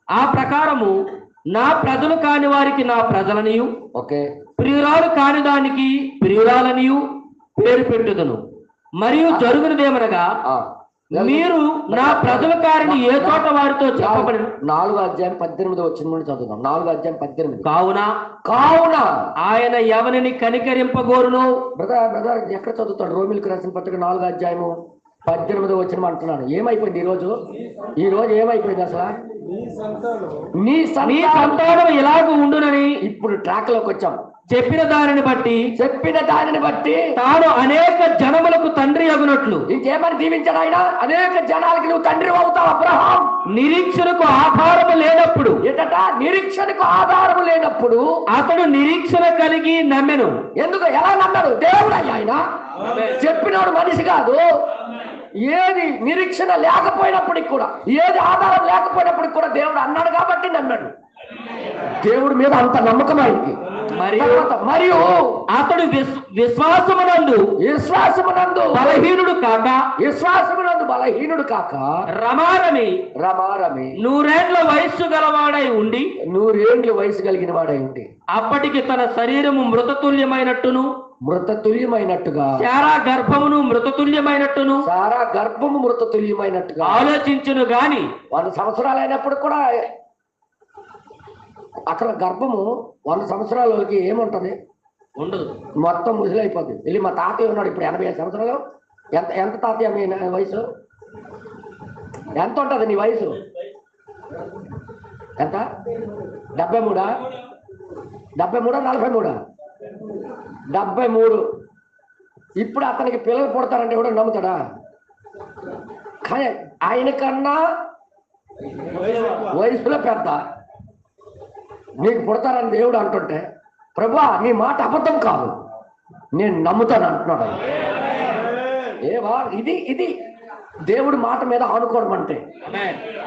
ఆ ప్రకారము నా ప్రజలు కాని వారికి నా ప్రజలనియు, ప్రియురాలు కాని దానికి ప్రియురాలనియు పేరు పెట్టుదును. మరియు జరుగునదేమనగా మీరు నా ప్రజల కారిని ఏ చోట వారితో చెప్పబడి 4వ అధ్యాయం 18వ వచనం నుండి చదువుదాం. 4వ అధ్యాయం 18. కావున ఆయన ఎవరిని కనికరింపగోరును. బ్రదర్ ఎక్కడ చదువుతాడు? రోమిలకు రాసిన పత్రిక 4వ అధ్యాయము 18వ వచనం అంటున్నాను. ఏమైపోయింది ఈ రోజు ఏమైపోయింది అసలు? నీ సంతానం ఎలాగ ఉండునని ఇప్పుడు ట్రాక్ లోకి వచ్చాం. చెప్పిన దానిని బట్టి తాను అనేక జనములకు తండ్రి అగునట్లు. ఇంకేమని దీవించాడు ఆయన? అనేక జనాలకి నువ్వు తండ్రి అవుతావు. అబ్రహాం నిరీక్షణకు ఆధారము లేనప్పుడు, నిరీక్షణకు ఆధారము లేనప్పుడు అతడు నిరీక్షణ కలిగి నమ్మెను. ఎందుకు? ఎలా నమ్మాడు? దేవుడు ఆయన చెప్పినాడు, మనిషి కాదు. ఏది నిరీక్షణ లేకపోయినప్పటికి కూడా, ఏది ఆధారం లేకపోయినప్పటికి కూడా దేవుడు అన్నాడు కాబట్టి నమ్మాడు. దేవుడి మీద అంత నమ్మకం ఆయనకి. మరియు అతడు విశ్వాసమునందు బలహీనుడు కాక రమారమి 100 వయస్సు గలవాడై ఉండి 100 వయసు కలిగిన వాడై ఉండి అప్పటికి తన శరీరము మృతతుల్యమైనట్టుగా సారా గర్భము మృతతుల్యమైనట్టుగా ఆలోచించును గాని 100 సంవత్సరాలు అయినప్పుడు కూడా అక్కడ గర్భము 100 సంవత్సరాలకి ఏముంటది? ఉండదు, మొత్తం ముసలైపోతుంది. వెళ్ళి మా తాతయ్య ఉన్నాడు ఇప్పుడు 85 సంవత్సరాలు. ఎంత తాతయ్య మీ వయసు? ఎంత ఉంటుంది నీ వయసు? ఎంత? 73? 43? 73. ఇప్పుడు అతనికి పిల్లలు పుడతారంటే కూడా నమ్ముతాడా? కానీ ఆయన కన్నా వయసులో పెద్ద నీకు పుడతారని దేవుడు అంటుంటే, ప్రభా నీ మాట అబద్ధం కాదు, నేను నమ్ముతాను అంటున్నాడు. ఇది దేవుడి మాట మీద ఆనుకోవడం అంటే.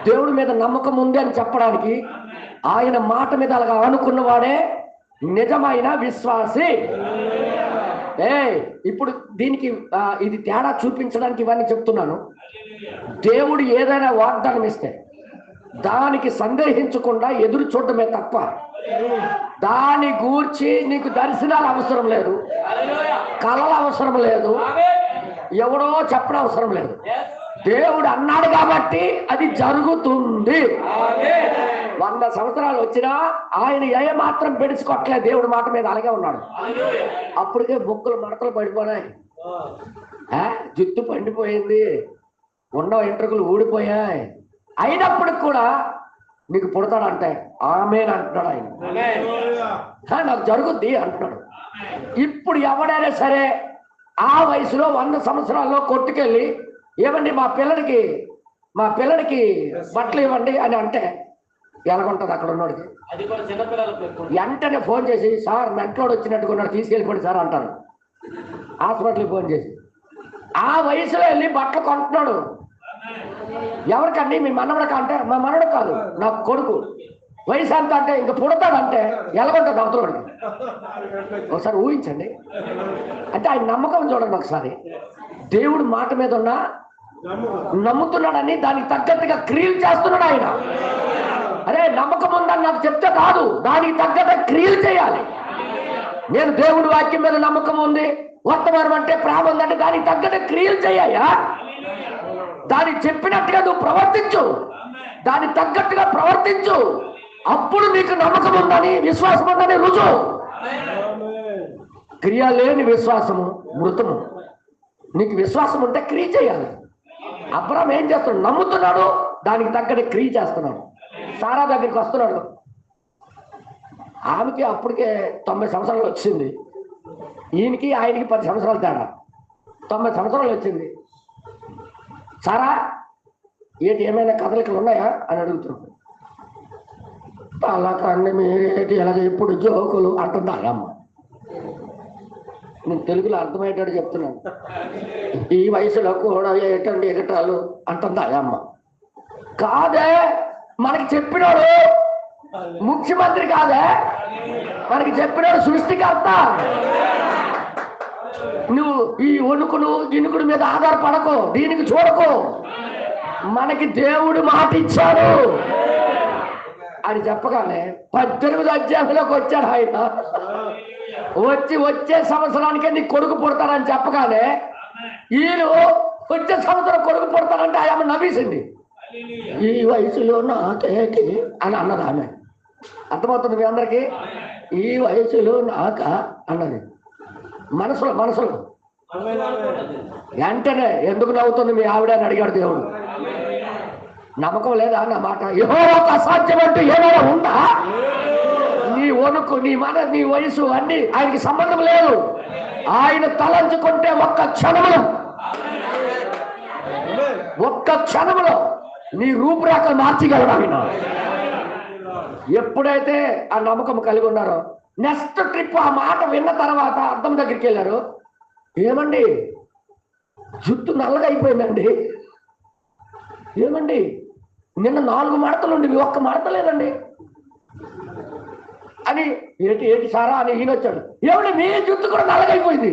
దేవుడి మీద నమ్మకం ఉంది అని చెప్పడానికి ఆయన మాట మీద అలాగా ఆనుకున్నవాడే నిజమైన విశ్వాసి. ఇప్పుడు దీనికి ఇది తేడా చూపించడానికి ఇవన్నీ చెప్తున్నాను. దేవుడు ఏదైనా వాగ్దానం ఇస్తే దానికి సందేహించకుండా ఎదురు చూడటమే తప్ప దాని గూర్చి నీకు దర్శనాలు అవసరం లేదు, కళలు అవసరం లేదు, ఎవడో చెప్పడం అవసరం లేదు. దేవుడు అన్నాడు కాబట్టి అది జరుగుతుంది. 100 సంవత్సరాలు వచ్చినా ఆయన ఏ మాత్రం పెడుచుకోవట్లేదు. దేవుడి మాట మీద అలాగే ఉన్నాడు. అప్పటికే బుక్కులు మడతలు పడిపోయినాయి, జుట్టు పండిపోయింది, ఉన్న వెంట్రుకలు ఊడిపోయాయి. అయినప్పటికి కూడా నీకు పుడతాడంటే ఆమేన్ అంటున్నాడు ఆయన. నాకు జరుగుద్ది అంటున్నాడు. ఇప్పుడు ఎవడైనా సరే ఆ వయసులో 100 సంవత్సరాల్లో కొట్టుకెళ్ళి ఏమండి మా పిల్లడికి బట్టలు ఇవ్వండి అని అంటే ఎలాగుంటుంది అక్కడ ఉన్నోడికి? వెంటనే ఫోన్ చేసి సార్ మెంట్లోడు వచ్చినట్టుగా ఉన్నాడు తీసుకెళ్ళిపోండి సార్ అంటారు. హాస్పిటల్కి ఫోన్ చేసి ఆ వయసులో వెళ్ళి బట్టలు కొంటున్నాడు. ఎవరికండి? మీ మనవడికి అంటే మా మనవడు కాదు నా కొడుకు. వయసు అంత అంటే ఇంక పుడతాడంటే ఎలాగుంటుంది అవతలకి? ఒకసారి ఊహించండి. అంటే ఆయన నమ్మకం చూడండి ఒకసారి. దేవుడు మాట మీద ఉన్న నమ్ముతున్నాడని దానికి తగ్గట్టుగా క్రియలు చేస్తున్నాడు ఆయన. అరే నమ్మకం ఉందని నాకు చెప్తే కాదు, దానికి తగ్గట్టు క్రియలు చేయాలి. నేను దేవుడి వాక్యం మీద నమ్మకం ఉంది, వర్తమానం అంటే ప్రేమ ఉందంటే దానికి తగ్గట్టు క్రియలు చేయాయా. దానికి చెప్పినట్టుగా నువ్వు ప్రవర్తించు, దానికి తగ్గట్టుగా ప్రవర్తించు. అప్పుడు నీకు నమ్మకం ఉందని విశ్వాసం ఉందని రుజువు. క్రియ లేని విశ్వాసము మృతము. నీకు విశ్వాసం ఉంటే క్రియ చేయాలి. అబ్రాహాం ఏం చేస్తున్నాడు? నమ్ముతున్నాడు, దానికి తగ్గట్టు క్రియ చేస్తున్నాడు. సారా దగ్గరికి వస్తున్నాడు. ఆమెకి అప్పటికే 90 సంవత్సరాలు వచ్చింది. ఈయనకి ఆయనకి 10 సంవత్సరాలు తేడా. 90 సంవత్సరాలు వచ్చింది. సారా ఏంటి ఏమైనా కదలికలు ఉన్నాయా అని అడుగుతున్నాడు. అలా కండి మీరేంటి ఎలాగ ఇప్పుడు జోకులు అంటుందా అమ్మ. నేను తెలుగులో అర్థమయ్యేటట్టు చెప్తున్నాను. ఈ వయసులో కూడా ఏటండి ఎగటాలు అంటుందా అమ్మ. కాదే, మనకి చెప్పినోడు ముఖ్యమంత్రి కాదే, మనకి చెప్పినోడు సృష్టికర్త. నువ్వు ఈ ఇనుకుడు మీద ఆధారపడకు, దీనికి చూడకు. మనకి దేవుడు మాట ఇచ్చాడు అని చెప్పగానే 18 అధ్యాయంలోకి వచ్చాడు ఆయన. వచ్చే సంవత్సరానికే నీ కొడుకు పుడతాడని చెప్పగానే ఈయన వచ్చే సంవత్సరం కొడుకు పుడతాడంటే ఆమె నవ్వేసింది. ఈ వయసులో నాకేటి అని అన్నది ఆమె. అర్థమవుతుంది మీ అందరికి? ఈ వయసులో నాక అన్నది మనసులో. వెంటనే ఎందుకు నవ్వుతుంది మీ ఆవిడ అని అడిగాడు దేవుడు. నమ్మకం లేదా నా మాట? యెహోవాకు అసాధ్యం అంటూ ఏమైనా ఉందా? నీ వణుకు, నీ నీ వయసు అన్ని ఆయనకి సంబంధం లేదు. ఆయన తలంచుకుంటే ఒక్క క్షణంలో నీ రూపురేఖలు మార్చగలడు ఆయన. ఎప్పుడైతే ఆ నమ్మకం కలిగి ఉన్నారో నెక్స్ట్ ట్రిప్ ఆ మాట విన్న తర్వాత అద్దం దగ్గరికి వెళ్ళారు. ఏమండి జుట్టు నల్లగా అయిపోయిందండి. ఏమండి నిన్న 4 మడతలు ఉండి ఒక్క మడత లేదండి అని. ఏంటి సారా అని ఈయన వచ్చాడు. ఏమండి మీ జుట్టు కూడా నల్లగైపోయింది.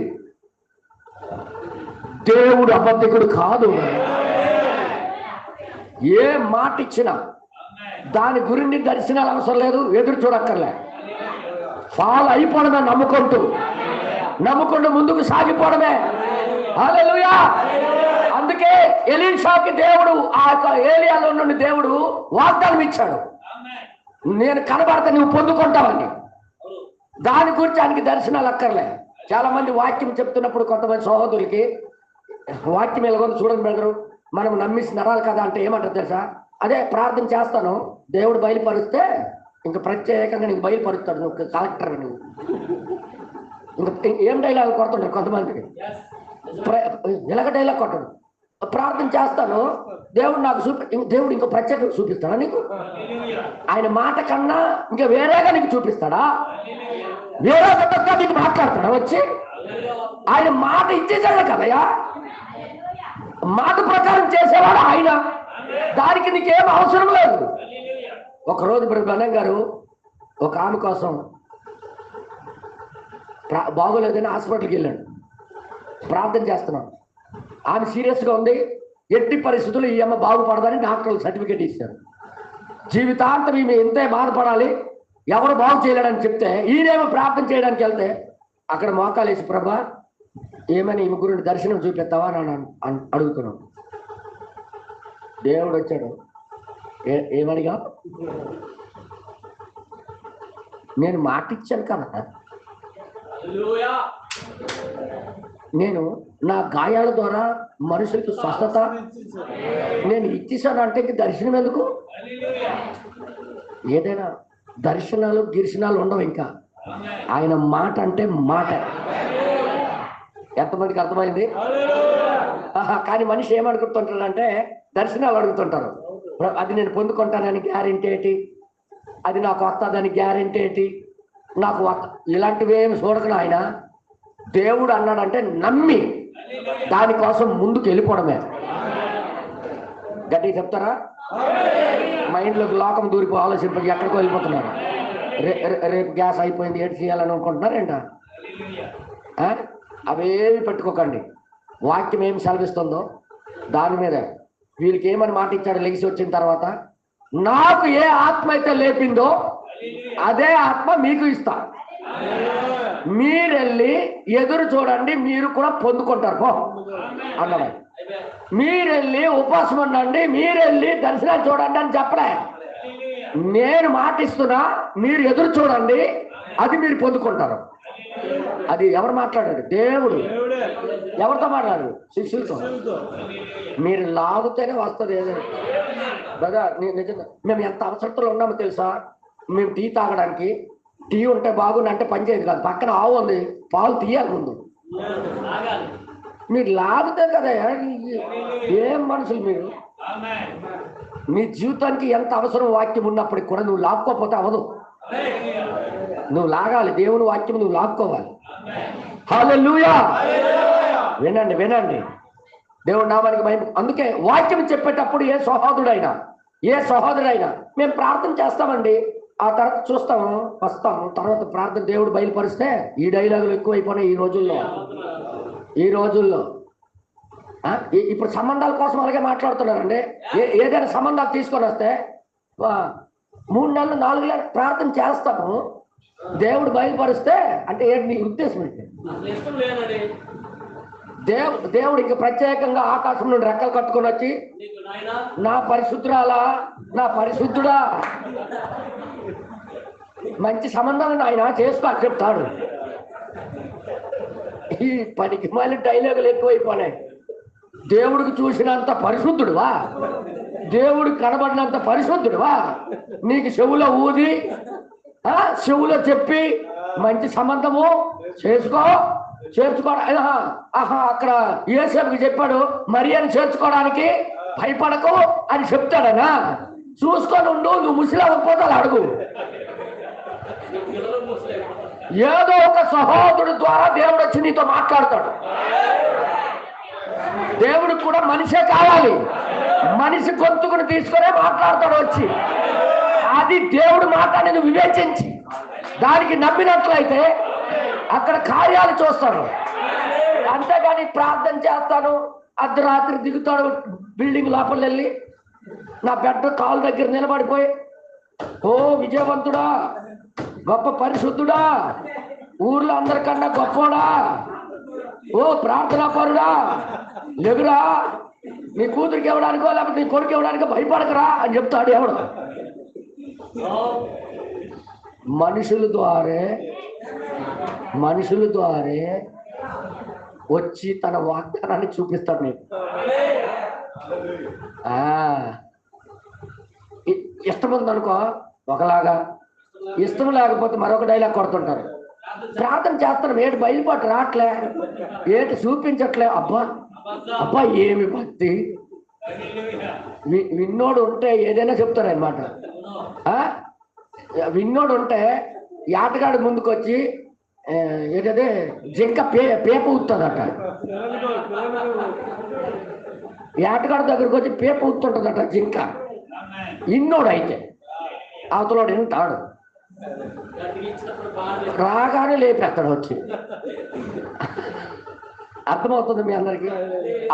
దేవుడు అబద్ధికుడు కాదు. ఏ మాట ఇచ్చినా దాని గురించి దర్శనాలు అవసరం లేదు, ఎదురు చూడక్కర్లే. ఫాలో అయిపోవడమే, నమ్ముకుంటూ ముందుకు సాగిపోవడమే. హల్లెలూయా. అందుకే ఎలీషాకి దేవుడు ఆ యొక్క ఏలియాలో నుండి దేవుడు వాగ్దానం ఇచ్చాడు, నేను కనబడతా నువ్వు పొందుకుంటావని. దాని గురించి ఆయనకి దర్శనాలు అక్కర్లే. చాలా మంది వాక్యం చెప్తున్నప్పుడు కొంతమంది సహోదరులకి వాక్యం ఎలాగొంది చూడండి బ్రదరు, మనం నమ్మిసి నరాలి కదా అంటే ఏమంటారు తెలుసా? అదే ప్రార్థన చేస్తాను, దేవుడు బయలుపరిస్తే ఇంకా ప్రత్యేకంగా నీకు బయలుపరుస్తాడు, నువ్వు కలెక్టర్ నువ్వు. ఇంకా ఏం డైలాగ్ కొడుతుంటారు కొంతమందికి. ఇలాగ డైలాగ్ కొట్టడు. ప్రార్థన చేస్తాను, దేవుడు నాకు దేవుడు ఇంకో ప్రత్యేకంగా చూపిస్తాడా నీకు? ఆయన మాట కన్నా ఇంకా వేరేగా నీకు చూపిస్తాడా? వేరే విధంగా నీకు మాట్లాడతాడా వచ్చి? ఆయన మాట ఇచ్చేసాడు కదయా, మాట ప్రకారం చేసేవాడు ఆయన. దానికి నీకేం అవసరం లేదు. ఒకరోజు బ్రహ్మణం గారు ఒక ఆమె కోసం బాగోలేదని హాస్పిటల్కి వెళ్ళాడు. ప్రార్థన చేస్తున్నాడు. ఆమె సీరియస్గా ఉంది. ఎట్టి పరిస్థితుల్లో ఈ అమ్మ బాగుపడదని డాక్టర్లు సర్టిఫికేట్ ఇచ్చారు. జీవితాంతం ఈమె ఇంతే బాధపడాలి, ఎవరు బాగు చేయలేడని చెప్తే ఈయనేమో ప్రార్థన చేయడానికి వెళ్తే అక్కడ మోకాలు వేసి ప్రభా ఏమని ఈమె గురించి దర్శనం చూపిస్తావా అని అడుగుతున్నాడు. దేవుడు వచ్చాడు. ఏమనిగా? నేను మాట ఇచ్చాను కదా, నేను నా గాయాల ద్వారా మనుషులకి స్వస్థత నేను ఇచ్చేసాను అంటే దర్శనం ఎందుకు? ఏదైనా దర్శనాలు గిర్శనాలు ఉండవు. ఇంకా ఆయన మాట అంటే మాట. ఎంతమందికి అర్థమైంది? కానీ మనిషి ఏమడుగుతుంటారంటే దర్శనాలు అడుగుతుంటారు. అది నేను పొందుకుంటానని గ్యారెంటీ ఏంటి? అది నాకు వస్తుందని గ్యారెంటీ ఏంటి? నాకు ఇలాంటివి ఏమి చూడకను. ఆయన దేవుడు అన్నాడంటే నమ్మి దానికోసం ముందుకు వెళ్ళిపోవడమే. గట్టిగా చెప్తారా? మైండ్లోకి లోకం దూరిపో ఆలోచింపి ఎక్కడికో వెళ్ళిపోతున్నారు. రేపు గ్యాస్ అయిపోయింది ఏడు చేయాలని అనుకుంటున్నారేంట? అవేమి పెట్టుకోకండి. వాక్యం ఏమి సెలవిస్తుందో దాని మీద వీళ్ళకి ఏమని మాట ఇచ్చాడు లెగిసి వచ్చిన తర్వాత, నాకు ఏ ఆత్మ అయితే లేపిందో అదే ఆత్మ మీకు ఇస్తా. మీరెళ్ళి ఎదురు చూడండి, మీరు కూడా పొందుకుంటారు పో అన్నమాట. మీరెళ్ళి ఉపవాసం ఉండండి, మీరెళ్ళి దర్శనాలు చూడండి అని చెప్పలే. నేను మాట ఇస్తున్నా, మీరు ఎదురు చూడండి, అది మీరు పొందుకుంటారు. అది ఎవరు మాట్లాడారు? దేవుడు. ఎవరితో మాట్లాడారు? శిష్యులతో. మీరు లాగుతేనే వస్తుంది ఏదైనా. కదా నిజంగా మేము ఎంత అవసరంలో ఉన్నామో తెలుసా? మేము టీ తాగడానికి టీ ఉంటే బాగుందంటే పనిచేయదు కాదు. పక్కన ఆవు ఉంది, పాలు తీయాలి ముందు. మీరు లాగితే కదా. ఏం మనుషులు మీరు? మీ జీవితానికి ఎంత అవసరం వాక్యం ఉన్నప్పటికి కూడా నువ్వు లాక్కోకపోతే అవదు. నువ్వు లాగాలి. దేవుని వాక్యం నువ్వు లాక్కోవాలి. హల్లెలూయా. వినండి వినండి, దేవుడి నామానికి మహిమ. అందుకే వాక్యం చెప్పేటప్పుడు ఏ సహోదరుడైనా మేము ప్రార్థన చేస్తామండి, ఆ తర్వాత చూస్తాము, వస్తాము, తర్వాత ప్రార్థన దేవుడు బయలుపరిస్తే ఈ డైలాగులు ఎక్కువైపోయినాయి ఈ రోజుల్లో. ఇప్పుడు సంబంధాల కోసం అలాగే మాట్లాడుతున్నారండి. ఏదైనా సంబంధాలు తీసుకొని వస్తే 3 నెలలు 4 నెలలు ప్రార్థన చేస్తాము, దేవుడు బయలుపరిస్తే అంటే ఏంటి నీ ఉద్దేశం? ఏంటి? దేవుడు ఇంక ప్రత్యేకంగా ఆకాశం నుండి రెక్కలు కట్టుకొని వచ్చి నా పరిశుద్ధుడా మంచి సంబంధాలను ఆయన చేసుకో చెప్తాడు. ఈ పనికి మళ్ళీ డైలాగులు ఎక్కువైపోయినాయి. దేవుడికి చూసినంత పరిశుద్ధుడువా? దేవుడికి కనబడినంత పరిశుద్ధుడువా? నీకు చెవులో ఊది చెవులో చెప్పి మంచి సంబంధము చేర్చుకోవడం. అక్కడ యేసేపుకి చెప్పాడు మరియని చేర్చుకోవడానికి భయపడకు అని చెప్తాడనా? చూసుకొని ఉండు, నువ్వు ముసలి అవ్వకపోతే అడుగు. ఏదో ఒక సహోదరుడు ద్వారా దేవుడు వచ్చి నీతో మాట్లాడతాడు. దేవుడికి కూడా మనిషే కావాలి. మనిషి గొంతుకుని తీసుకునే మాట్లాడతాడు వచ్చి. అది దేవుడు మాట నేను వివేచించి దానికి నమ్మినట్లయితే అక్కడ కార్యాలు చూస్తాను. అంతేగాని ప్రార్థన చేస్తాను, అర్ధరాత్రి దిగుతాడు బిల్డింగ్ లోపల వెళ్ళి నా బెడ్ కాలు దగ్గర నిలబడిపోయి, ఓ విజయవంతుడా, గొప్ప పరిశుద్ధుడా, ఊర్లో అందరికన్నా గొప్పోడా, ఓ ప్రార్థనా పరుడా, లేదురా, నీ కూతురికి ఇవ్వడానికో లేకపోతే నీ కొడుకు ఇవ్వడానికో భయపడకరా అని చెప్తాడు. ఎవడు? మనుషుల ద్వారే వచ్చి తన వాగ్దానాన్ని చూపిస్తాడు నీకు. ఇష్టం ఉందనుకో ఒకలాగా, ఇష్టం లేకపోతే మరొక డైలాగ్ కొడుతుంటారు. ప్రార్థన చేస్తాను, ఏటి బయలుపాటు రావట్లే, ఏటి చూపించట్లే. అబ్బా ఏమి భక్తి! విన్నోడు ఉంటే ఏదైనా చెప్తారనమాట. విన్నోడు ఉంటే ఆటగాడు ముందుకు వచ్చి ఏంటంటే జింక పేప ఊతుందట. ఆటగాడు దగ్గరకు వచ్చి పేప ఊతుంటదట జింక. ఇన్నోడు అయితే అవతలోడు వింటాడు, రాగానే లేపేస్తాడు వచ్చి. అర్థమవుతుంది మీ అందరికీ?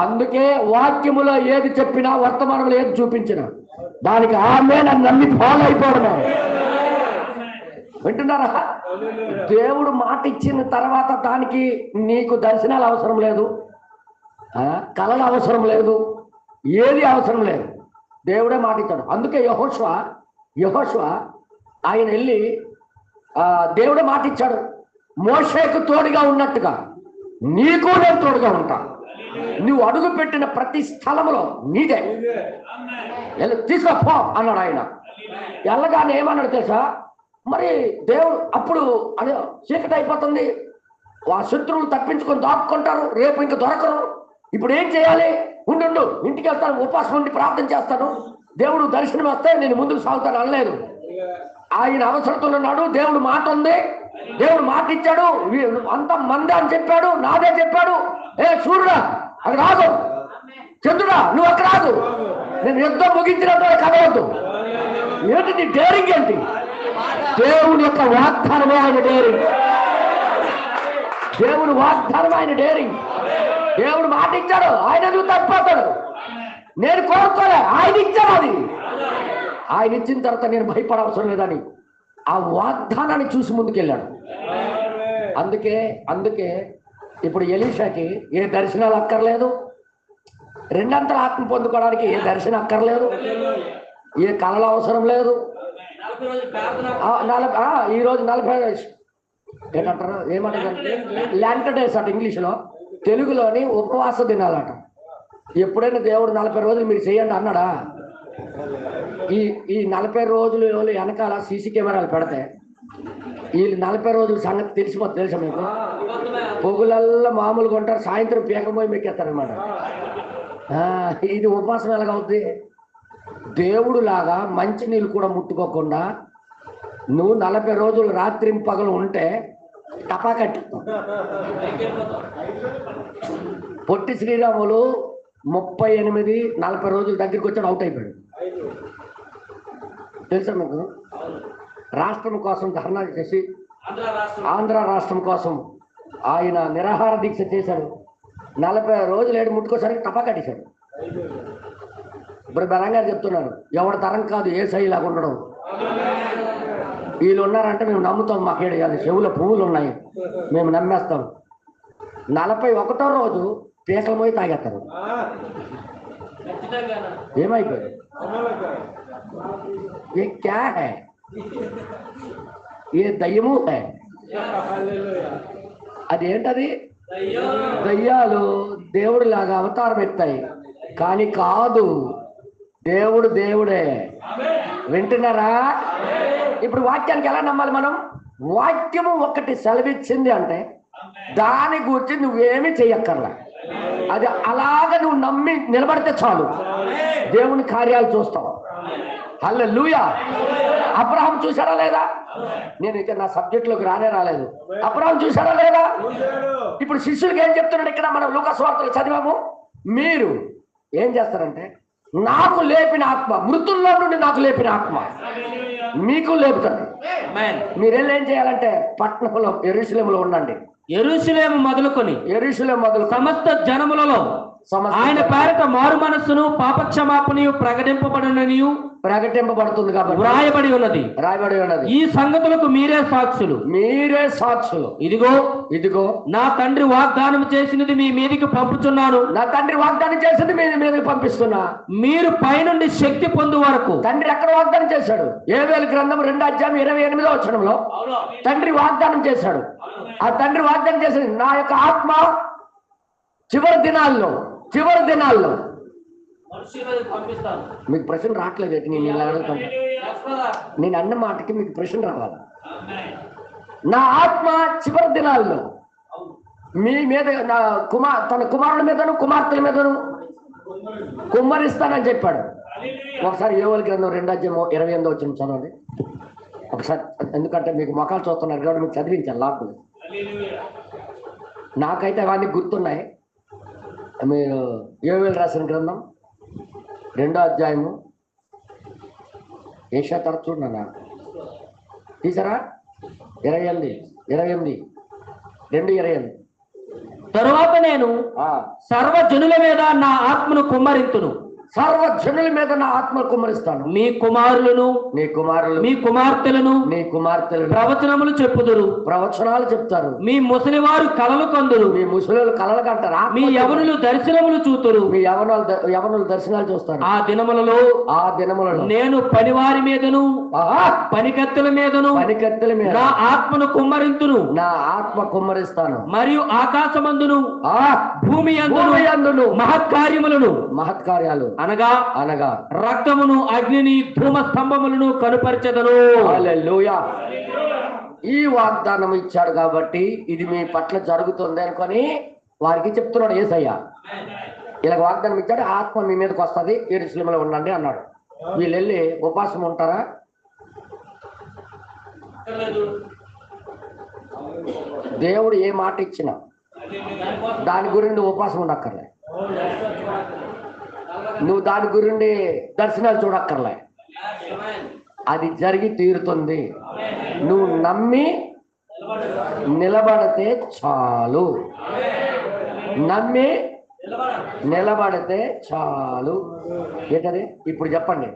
అందుకే వాక్యములో ఏది చెప్పినా, వర్తమానంలో ఏది చూపించినా దానికి ఆమె నన్ను నమ్మి ఫాలో అయిపోవడం. వింటున్నారా? దేవుడు మాట ఇచ్చిన తర్వాత దానికి నీకు దర్శనాలు అవసరం లేదు, కళలు అవసరం లేదు, ఏది అవసరం లేదు. దేవుడే మాట ఇచ్చాడు. అందుకే యెహోషువ ఆయన వెళ్ళి దేవుడే మాట ఇచ్చాడు, మోషేకు తోడుగా ఉన్నట్టుగా నీకు నేను తోడుగా ఉంటా. నువ్వు అడుగు పెట్టిన ప్రతి స్థలములో నీదే, తీసుకో పో అన్నాడు ఆయన. వెళ్ళగానే ఏమన్నాడు తెలుసా, మరి దేవుడు అప్పుడు అదే చీకటి అయిపోతుంది, ఆ శత్రువులు తప్పించుకొని దాక్కుంటారు, రేపు ఇంక దొరకరు, ఇప్పుడు ఏం చేయాలి, ఉండు ఇంటికి వెళ్తాను, ఉపవాసం ఉండి ప్రార్థన చేస్తాను, దేవుడు దర్శనం వస్తే నేను ముందుకు సాగుతాను అనలేదు. ఆయన అవసరంతో ఉన్నాడు, దేవుడు మాట ఉంది, దేవుడు మాట ఇచ్చాడు, అంత మంది అని చెప్పాడు, నాదే చెప్పాడు. సూర్యుడా అది రాదు, చంద్రుడా నువ్వు అక్కడ రాదు, నేను యుద్ధం ముగించినట్టు కదవద్దు. ఏంటి నీ డేరింగ్ ఏంటి? దేవుని యొక్క వాగ్దానమే ఆయన డేరింగ్, దేవుని వాగ్దానం ఆయన డేరింగ్. దేవుడు మాట ఇచ్చాడు, ఆయన నువ్వు తప్పిపోతాడు, నేను కోరుకోలే, ఆయన ఇచ్చాడు. అది ఆయన ఇచ్చిన తర్వాత నేను భయపడవసరం లేదని ఆ వాగ్దానాన్ని చూసి ముందుకెళ్ళాడు. అందుకే ఇప్పుడు ఎలీషాకి ఏ దర్శనాలు అక్కర్లేదు, రెండంతల ఆత్మ పొందుకోవడానికి ఏ దర్శనం అక్కర్లేదు, ఏ కళలు అవసరం లేదు. ఈరోజు 40 ఏంటంటారు, ఏమంటారు, ల్యాంట్ డేస్ అట ఇంగ్లీష్లో, తెలుగులోని ఉపవాస దినాలట. ఎప్పుడైనా దేవుడు 40 రోజులు మీరు చేయండి అన్నాడా? ఈ 40 రోజులు వెనకాల సీసీ కెమెరాలు పెడితే వీళ్ళు 40 రోజుల సంగతి తెలిసిపోతుంది. తెలుసా మీకు? పొగులల్లా మామూలుగా ఉంటారు, సాయంత్రం పీకపోయి మెక్కేస్తారనమాట. ఇది ఉపవాసం ఎలాగవుద్ది? దేవుడు లాగా మంచి నీళ్ళు కూడా ముట్టుకోకుండా నువ్వు 40 రోజులు రాత్రి పగలు ఉంటే టపాకట్టి. పొట్టి శ్రీరాములు 38 40 రోజుల దగ్గరికి వచ్చాడు, అవుట్ అయిపోయాడు. తెలుసా మీకు? రాష్ట్రం కోసం ధర్నా చేసి, ఆంధ్ర రాష్ట్రం కోసం ఆయన నిరాహార దీక్ష చేశాడు. 40 రోజులు ఏడు ముట్టుకోసరికి టపాకట్టేశాడు. ఇప్పుడు బలంగా చెప్తున్నాను, ఎవరి తరం కాదు ఏ శైలిలాగా ఉండడం. వీళ్ళు ఉన్నారంటే మేము నమ్ముతాం, మాకేడు కాదు, చెవుల పువ్వులు ఉన్నాయి, మేము నమ్మేస్తాం. 41వ రోజు పీకల పోయి తాగేస్తారు. ఏమైపోయాడు? ये क्या है? ये దయ్యము है. అదేంటది? దయ్యాలు దేవుడు లాగా అవతారం ఎత్తాయి, కానీ కాదు, దేవుడు దేవుడే. వింటున్నారా? ఇప్పుడు వాక్యానికి ఎలా నమ్మాలి మనం? వాక్యము ఒకటి సెలవిచ్చింది అంటే దాని గురించి నువ్వేమీ చెయ్యక్కర్లా, అది అలాగ నువ్వు నమ్మి నిలబడితే చాలు, దేవుని కార్యాలు చూస్తావు. హల్లెలూయా. అబ్రహాం చూసాడా లేదా? నేను ఇక నా సబ్జెక్టులోకి రాలేదు. అబ్రహాం చూసాడా లేదా? ఇప్పుడు శిష్యులకి ఏం చెప్తున్నాడు ఇక్కడ? మనం లూకా సువార్తలో చదివాము. మీరు ఏం చేస్తారంటే, నాకు లేపిన ఆత్మ, మృతుల్లో నుండి నాకు లేపిన ఆత్మ మీకు లేపుతాడు. మీరేం చేయాలంటే పట్టణంలో యెరూషలేములో ఉండండి. యెరూషలేము మొదలుకొని సమస్త జనములలో ఆయన పేరట మారు మనస్సును పాపక్షమాపణయు ప్రకటింపబడుతుంది కాబట్టి రాయబడి ఉన్నది. ఈ సంగతులకు మీరే సాక్షులు. ఇదిగో నా తండ్రి వాగ్దానం చేసినది మీ మీదకి పంపుతున్నాను. నా తండ్రి వాగ్దానం చేసింది మీ మీదకి పంపిస్తున్నా. మీరు పైనుండి శక్తి పొందు వరకు. తండ్రి ఎక్కడ వాగ్దానం చేశాడు? యోవేలు గ్రంథం 2:28 వచనంలో తండ్రి వాగ్దానం చేశాడు. ఆ తండ్రి వాగ్దానం చేసింది, నా యొక్క ఆత్మ చివరి దినాల్లో మీకు ప్రశ్న రావట్లేదు. నేను అన్న మాటకి మీకు ప్రశ్న రావాలి. నా ఆత్మ చివరి దినాల్లో మీ మీద, నా తన కుమారుల మీదను కుమార్తెల మీదను కుమ్మరిస్తానని చెప్పాడు. ఒకసారి యోవేలు గ్రంథం 2:28 వచనం చదవండి ఒకసారి, ఎందుకంటే మీకు మొఖాలు చూస్తున్నారు కాబట్టి మీకు చదివించాలి లాక్కులు. నాకైతే అవన్నీ గుర్తున్నాయి. మీరు యోవేలు రాసిన గ్రంథం 2వ అధ్యాయము ఏషియా తరచు చూడన్నా తీసారా? 2:28 తరువాత నేను సర్వజనుల మీద నా ఆత్మను కుమ్మరింతును. సర్వజనుల మీద నా ఆత్మ కుమ్మరిస్తాను. మీ కుమారులను నీ కుమారులు మీ కుమార్తెలను నీ కుమార్తెలు ప్రవచనములు చెప్పుదురు. ప్రవచనాలు చెప్తారు. మీ ముసలివారు కలలు కందురు. మీ ముసలి కలలు కంటారు. మీ యవనులు దర్శనములు చూతురు. మీ యవనులు దర్శనాలు చూస్తారు. ఆ దినములలో నేను పనివారి మీదను పనికత్తెల మీదను నా ఆత్మను కుమ్మరింతును. నా ఆత్మ కుమ్మరిస్తాను. మరియు ఆకాశమందును భూమి అందును మహత్కార్యాలు అనగా రక్తమును అగ్నిని ధూమ స్తంభములను కనుపరచెదను. హల్లెలూయా. ఈ వాగ్దానం ఇచ్చాడు కాబట్టి ఇది మీ పట్ల జరుగుతుంది అనుకొని వారికి చెప్తున్నాడు యేసయ్య. ఇలా వాగ్దానం ఇచ్చాడు, ఆత్మ మీ మీదకి వస్తుంది, యెరూషలేములో ఉండండి అన్నాడు. వీళ్ళు వెళ్ళి ఉపవాసం ఉంటారా? దేవుడు ఏ మాట ఇచ్చినా దాని గురించి ఉపవాసం ఉండక్కర్లే. నువ్వు దాని గురించి దర్శనాలు చూడక్కర్లే. అది జరిగి తీరుతుంది. నువ్వు నమ్మి నిలబడితే చాలు. నమ్మి నిలబడితే చాలు. ఏంటది? ఇప్పుడు చెప్పండి.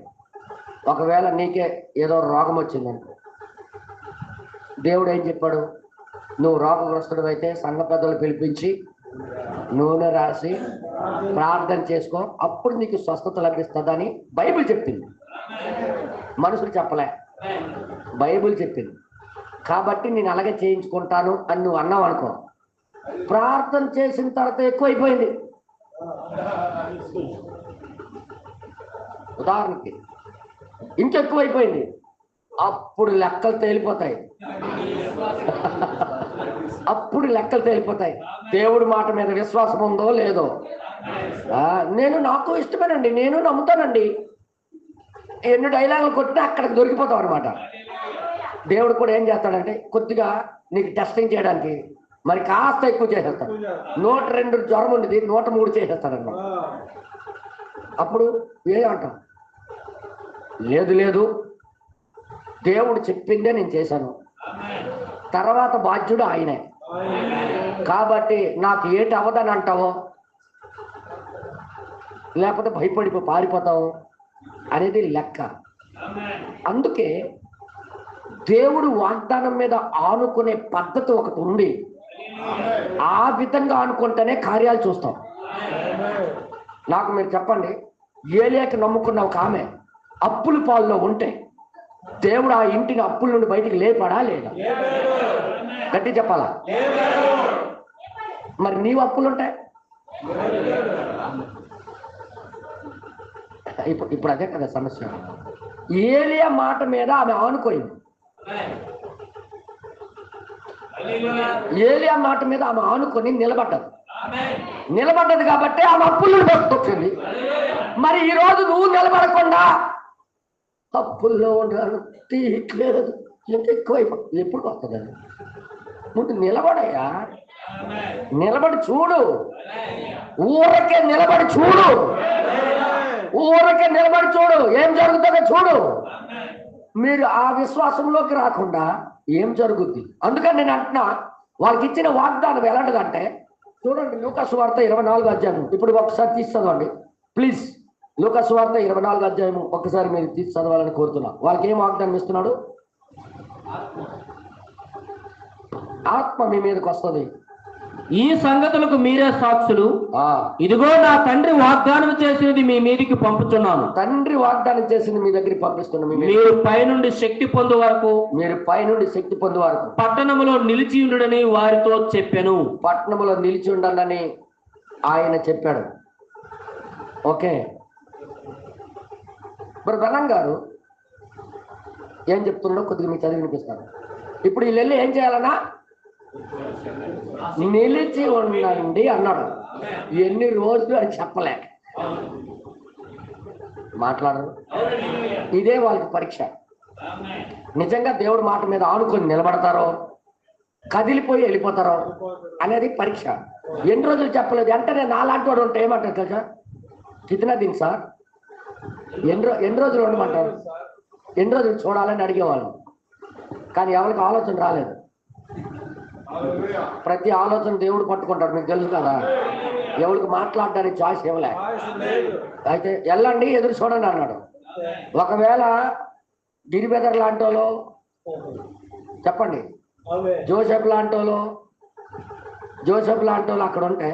ఒకవేళ నీకే ఏదో రోగం వచ్చిందనుకో, దేవుడు ఏం చెప్పాడు? నువ్వు రోగగ్రస్తుడు అయితే సంఘ పెద్దలు పిలిపించి నూనె రాసి ప్రార్థన చేసుకో, అప్పుడు నీకు స్వస్థత లభిస్తుందని బైబిల్ చెప్పింది. మనుషులు చెప్పలే, బైబిల్ చెప్పింది. కాబట్టి నేను అలాగే చేయించుకుంటాను అని నువ్వు అన్నావు అనుకో, ప్రార్థన చేసిన తర్వాత ఎక్కువైపోయింది. ఉదాహరణకి ఇంకెక్కువైపోయింది, అప్పుడు లెక్కలు తేలిపోతాయి. అప్పుడు లెక్కలు తేలిపోతాయి. దేవుడి మాట మీద విశ్వాసం ఉందో లేదో. నాకు ఇష్టమేనండి, నేను నమ్ముతానండి, ఎన్ని డైలాగులు కొట్టినా అక్కడ దొరికిపోతాం అనమాట. దేవుడు కూడా ఏం చేస్తాడంటే కొద్దిగా నీకు టెస్టింగ్ చేయడానికి మరి కాస్త ఎక్కువ చేసేస్తాడు. 102 జ్వరం ఉండేది 103 చేసేస్తాడు అన్నమాట. అప్పుడు ఏమంటాం? లేదు దేవుడు చెప్పిందే నేను చేశాను, తర్వాత బాధ్యుడు ఆయనే, కాబట్టి నాకు ఏటి అవదని అంటావో లేకపోతే భయపడి పారిపోతావు అనేది లెక్క. అందుకే దేవుడు వాగ్దానం మీద ఆనుకునే పద్ధతి ఒకటి ఉంది. ఆ విధంగా ఆనుకుంటేనే కార్యాలు చూస్తాం. నాకు మీరు చెప్పండి, ఏలియాకి నమ్ముకున్న ఒక ఆమె అప్పుల పాల్లో ఉంటే దేవుడు ఆ ఇంటిని అప్పుల నుండి బయటికి లేపాడా లేదా? గట్టి చెప్పాలా? మరి నీవు అప్పులుంటాయి. ఇప్పుడు అదే కదా సమస్య. ఏలియా మాట మీద ఆమె ఆనుకోయింది. ఏలియా మాట మీద ఆమె ఆనుకొని నిలబడ్డది కాబట్టి ఆమె అప్పులను పట్టుకొచ్చింది. మరి ఈ రోజు నువ్వు నిలబడకుండా అప్పుల్లో ఉన్నాను, తీయట్లేదు, ఇంకెక్కువైపోతుంది. ఎప్పుడు వస్తుందండి? ముందు నిలబడయ్యా, నిలబడి చూడు. ఊరకే నిలబడి చూడు, ఏం జరుగుతుందో చూడు. మీరు ఆ విశ్వాసంలోకి రాకుండా ఏం జరుగుద్ది? అందుకని నేను అంటున్నా, వాళ్ళకి ఇచ్చిన వాగ్దానం ఎలాంటిదంటే చూడండి, లూకాసు వార్త 24వ అధ్యాయం. ఇప్పుడు ఒకసారి తీసి చదవండి ప్లీజ్. లూకాసు వార్త 24వ అధ్యాయం ఒక్కసారి మీరు తీసి చదవాలని కోరుతున్నా. వాళ్ళకి ఏం వాగ్దానం ఇస్తున్నాడు? ఆత్మ మీ మీదకి వస్తుంది. ఈ సంగతులకు మీరే సాక్షులు. ఇదిగో నా తండ్రి వాగ్దానం చేసినది మీ మీదికి పంపుతున్నాను. తండ్రి వాగ్దానం చేసింది మీ దగ్గరికి పంపిస్తున్నాను. మీరు పైనుండి శక్తి పొందు వరకు పట్టణములో నిలిచి ఉండుడని వారితో చెప్పాను. పట్టణములో నిలిచి ఉండాలని ఆయన చెప్పాడు. ఓకే, మరి బలం గారు ఏం చెప్తున్నాడో కొద్దిగా మీకు చదివి వినిపిస్తాను. ఇప్పుడు వీళ్ళు వెళ్ళి ఏం చేయాలన్నా? నిలిచి ఉండండి అన్నాడు. ఎన్ని రోజులు అని చెప్పలే, మాట్లాడరు. ఇదే వాళ్ళకి పరీక్ష. నిజంగా దేవుడి మాట మీద ఆనుకొని నిలబడతారో కదిలిపోయి వెళ్ళిపోతారో అనేది పరీక్ష. ఎన్ని రోజులు చెప్పలేదు అంటే నేను నాలాంటి వాడు ఉంటే ఏమంటారు తెలుసా? కితనా దిన్ సార్, ఎన్ని రోజులు ఉండమంటారు? ఎన్ని రోజులు చూడాలని అడిగేవాళ్ళు. కానీ ఎవరికి ఆలోచన రాలేదు. ప్రతి ఆలోచన దేవుడు పట్టుకుంటాడు, మీకు తెలుసు కదా. ఎవరికి మాట్లాడడానికి ఛాయిస్ ఇవ్వలే. అయితే వెళ్ళండి, ఎదురు చూడండి అన్నాడు. ఒకవేళ గిరిబెదర్ లాంటి వాళ్ళు చెప్పండి, జోసెఫ్ లాంటి వాళ్ళు అక్కడ ఉంటే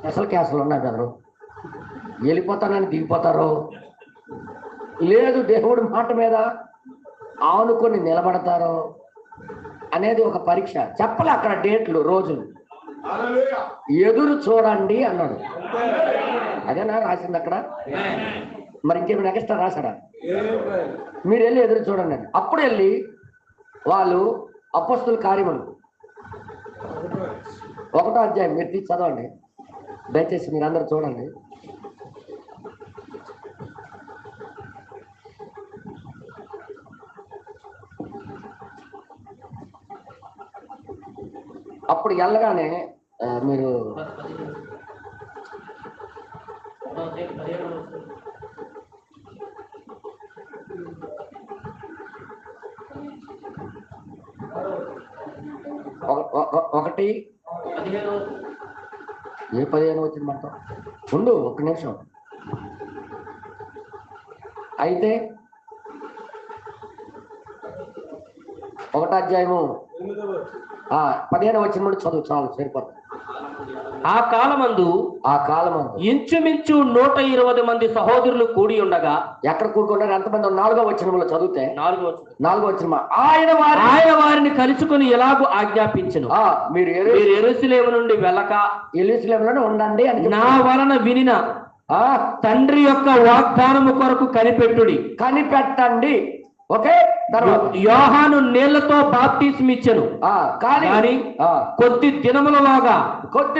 అసలు కేసులు ఉన్నాయి బెదరు. వెళ్ళిపోతానని దిగిపోతారు. లేదు దేవుడి మాట మీద ఆనుకొని నిలబడతారు అనేది ఒక పరీక్ష. చెప్పలే అక్కడ డేట్లు, రోజులు. ఎదురు చూడండి అన్నాడు. అదేనా రాసింది అక్కడ? మరి ఇంకేమైనా ఎక్స్ట్రా రాశాడా? మీరు వెళ్ళి ఎదురు చూడండి అని. అప్పుడు వెళ్ళి వాళ్ళు అపొస్తలుల కార్యములు 1వ అధ్యాయం మీరు తీసి చదవండి దయచేసి, మీరు అందరూ చూడండి. అప్పుడు వెళ్ళగానే మీరు ఒకటి ఏ 15 వచ్చింది మనతో ఉండు ఒక్క నిమిషం. అయితే 1వ అధ్యాయము 15 వచ్చిన ముందు చదువు చాలు, సరిపోతుంది. ఆ కాలమందు ఇంచుమించు 120 మంది సహోదరులు కూడి ఉండగా. ఎక్కడ కూడుకున్నారు? ఎంతమంది? 4వ వచనంలో చదివితే 4వ వచనం, ఆయన వారిని కలుసుకుని ఎలాగూ ఆజ్ఞాపించెను, మీరు యెరూషలేము నుండి వెళ్ళక యెరూషలేములోనే ఉండండి అని నా వలన వినిన తండ్రి యొక్క వాగ్దానము కొరకు కనిపెట్టండి. ఓకే. యోహాను నీళ్లతో బాప్తిస్మం ఇచ్చెను, కానీ కొద్ది దినములలోగా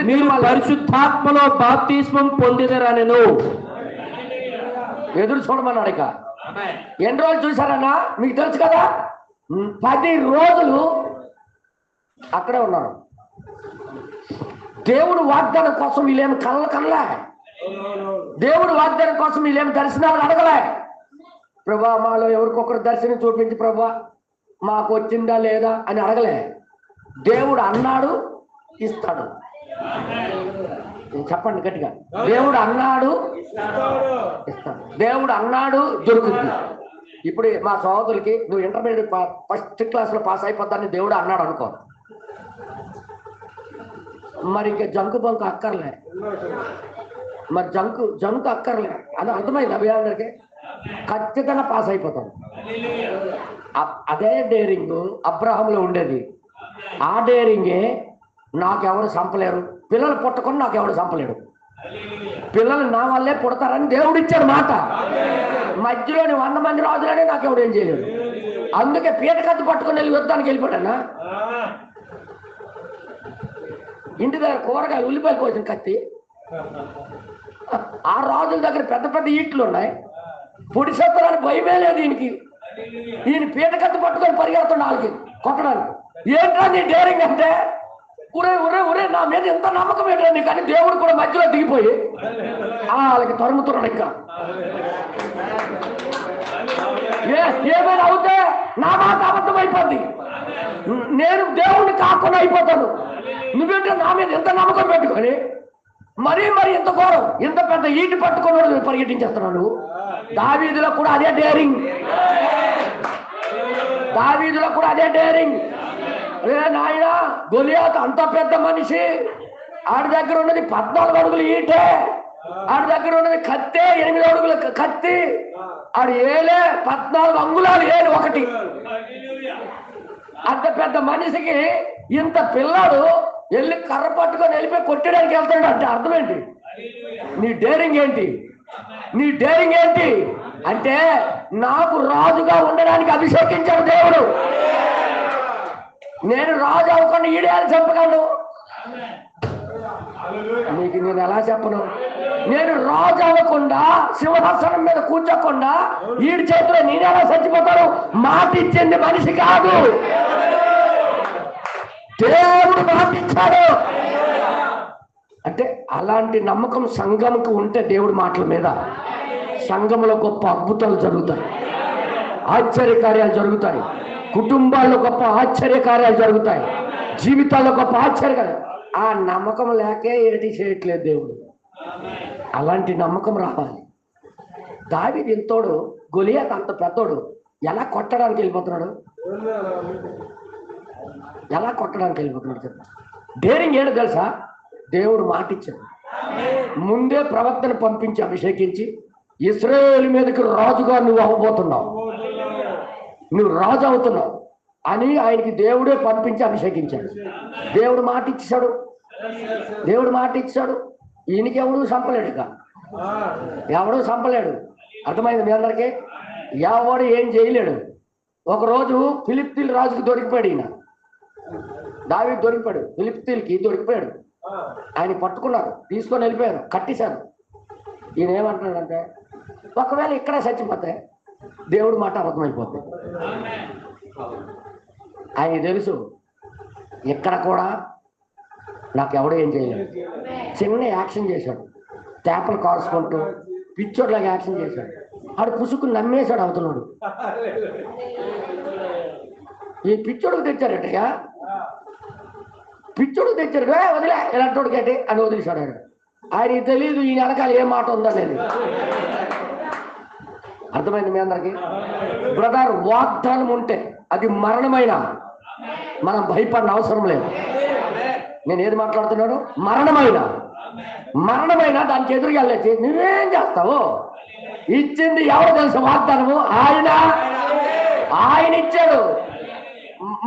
మీరు పరిశుద్ధాత్మలో బాప్తిస్మం పొందిదరనెను. ఎదురు చూడమన్నాడు. ఇక ఎన్ని రోజులు చూసారన్నా మీకు తెలుసు కదా. 10 రోజులు అక్కడే ఉన్నారు. దేవుడు వాగ్దానం కోసం వీళ్ళేమి కనలే. దేవుడు వాగ్దానం కోసం వీళ్ళేమి దర్శనాలు అడగలే. ప్రభా మాలో ఎవరికొకరు దర్శనం చూపించి ప్రభా మాకు వచ్చిందా లేదా అని అడగలే. దేవుడు అన్నాడు ఇస్తాడు. చెప్పండి గట్టిగా, దేవుడు అన్నాడు ఇస్తాడు, దేవుడు అన్నాడు దొరుకుతుంది. ఇప్పుడు మా సహోదరులకి నువ్వు ఇంటర్మీడియట్ ఫస్ట్ క్లాస్లో పాస్ అయిపోతానని దేవుడు అన్నాడు అనుకో, మరి ఇంకా జంకు బంకు అక్కర్లే, మరి జంకు అక్కర్లే అని అర్థమైంది. అభియానికి ఖచ్చితంగా పాస్ అయిపోతాడు. అదే డేరింగ్ అబ్రహాంలో ఉండేది. ఆ డేరింగే నాకెవరు చంపలేరు, పిల్లలు పుట్టకుండా నాకెవరు చంపలేడు, పిల్లలు నా వల్లే పుడతారని దేవుడు ఇచ్చాడు మాట. మధ్యలోని 100 మంది రాజులనే నాకెవడు ఏం చేయలేడు. అందుకే పీట కత్తి పట్టుకుని వెళ్ళి యుద్ధానికి వెళ్ళిపోయానా. ఇంటి దగ్గర కూరగాయలు ఉల్లిపాయలు కోసిన కత్తి, ఆ రాజుల దగ్గర పెద్ద పెద్ద ఈట్లు ఉన్నాయి, పొడి సత్తరానికి భయమే లేదు ఈయనకి. ఈయన పీట కత్తి పట్టుకొని పరిగెడుతున్న వాళ్ళకి కొట్టడానికి. ఏంట్రా నీ డేరింగ్ అంటే, ఒరే నా మీద ఎంత నమ్మకం ఏంటండి. కానీ దేవుడు కూడా మధ్యలో దిగిపోయి వాళ్ళకి తరుముతున్నాడు. ఇంకా ఏమైనా అవుతే నా మాట అబద్ధం అయిపోద్ది, నేను దేవుడిని కాకుండా అయిపోతాను. నువ్వేంటే నా మీద ఎంత నమ్మకం పెట్టుకొని మరీ ఇంత ఘోరం, ఇంత పెద్ద ఈటి పట్టుకున్నాడు పరిగెట్టించేస్తున్నాడు. దావీదులో కూడా అదే డేరింగ్, అదే నాయన గొలియాతు అంత పెద్ద మనిషి, ఆడి దగ్గర ఉన్నది 14 అడుగులు ఈటే, ఆడి దగ్గర ఉన్నది కత్తే 8 అడుగుల కత్తి, ఆడు 14 అంగుళాలు ఏలు ఒకటి. అంత పెద్ద మనిషికి ఇంత పిల్లాడు వెళ్ళి కర్ర పట్టుకొని వెళ్ళిపోయి కొట్టడానికి వెళ్తాడు అంటే అర్థం ఏంటి? నీ డేరింగ్ ఏంటి అంటే, నాకు రాజుగా ఉండడానికి అభిషేకించాడు దేవుడు. నేను రాజు అవ్వకుండా ఈడేయాలి చంపగలను. నీకు నేను ఎలా చెప్పను? నేను రాజు అవ్వకుండా సింహాసనం మీద కూర్చోకుండా ఈడి చేతిలో నేను ఎలా చచ్చిపోతాను? మాట ఇచ్చింది మనిషి కాదు, దేవుడు మాట ఇచ్చాడు. అంటే అలాంటి నమ్మకం సంఘంకు ఉంటే దేవుడి మాటల మీద సంఘంలో గొప్ప అద్భుతాలు జరుగుతాయి, ఆశ్చర్య కార్యాలు జరుగుతాయి, కుటుంబాల్లో గొప్ప ఆశ్చర్యకార్యాలు జరుగుతాయి, జీవితాల్లో గొప్ప ఆశ్చర్యకార్యాలు. ఆ నమ్మకం లేకే ఏటి చేయట్లేదు దేవుడు. అలాంటి నమ్మకం రావాలి. దావీదు ఇంతోడు, గొలియాతు అంత పెద్దోడు, ఎలా కొట్టడానికి వెళ్ళిపోతున్నాడు? ఎలా కొట్టడానికి వెళ్ళిపోతున్నాడు కదా? డేరింగ్ ఏడు తెలుసా? దేవుడు మాట ఇచ్చాడు. ముందే ప్రవక్తను పంపించి అభిషేకించి, ఇశ్రాయేలు మీదకి రాజుగా నువ్వు అవ్వబోతున్నావు, నువ్వు రాజు అవుతున్నావు అని ఆయనకి దేవుడే పంపించి అభిషేకించాడు. దేవుడు మాట ఇచ్చాడు, దేవుడు మాట ఇచ్చాడు. ఈయనకి ఎవడు చంపలేడు, ఇక ఎవడూ చంపలేడు. అర్థమైంది మీ అందరికీ? ఎవడు ఏం చేయలేడు. ఒకరోజు ఫిలిప్తీన్ రాజుకి దొరికిపోయాడు. ఈయన దావీదు దొరికిపోయాడు, ఫిలిప్తీన్కి దొరికిపోయాడు. ఆయన పట్టుకున్నారు, తీసుకొని వెళ్ళిపోయారు, కట్టేశారు. ఈయన ఏమంటున్నాడంటే, ఒకవేళ ఇక్కడ చచ్చిపోతే దేవుడు మాట అబద్ధమైపోతుంది. ఆయన తెలుసు ఇక్కడ కూడా నాకు ఎవడో ఏం చేయలేదు. చిన్న యాక్షన్ చేశాడు, చేపలు కాల్చుకుంటూ పిచ్చోడ్లాగా యాక్షన్ చేశాడు. ఆడు పుసుకు నమ్మేశాడు అవుతున్నాడు. ఈ పిచ్చోడుకు తెచ్చారట, పిచ్చోడుకు తెచ్చారు, వదిలే ఇలాంటోడికేటి అని వదిలేశాడు ఆయన. ఆయనకి తెలియదు ఈ వెనకాల ఏ మాట ఉందనేది. అర్థమైంది మీ అందరికి? బ్రదర్, వాగ్దానం ఉంటే అది మరణమైన మనం భయపడిన అవసరం లేదు. నేను ఏది మాట్లాడుతున్నాను? మరణమైన దానికి ఎదురుగా వెళ్ళేసి నువ్వేం చేస్తావు? ఇచ్చింది ఎవరు తెలుసు? వాగ్దానము ఆయన ఇచ్చాడు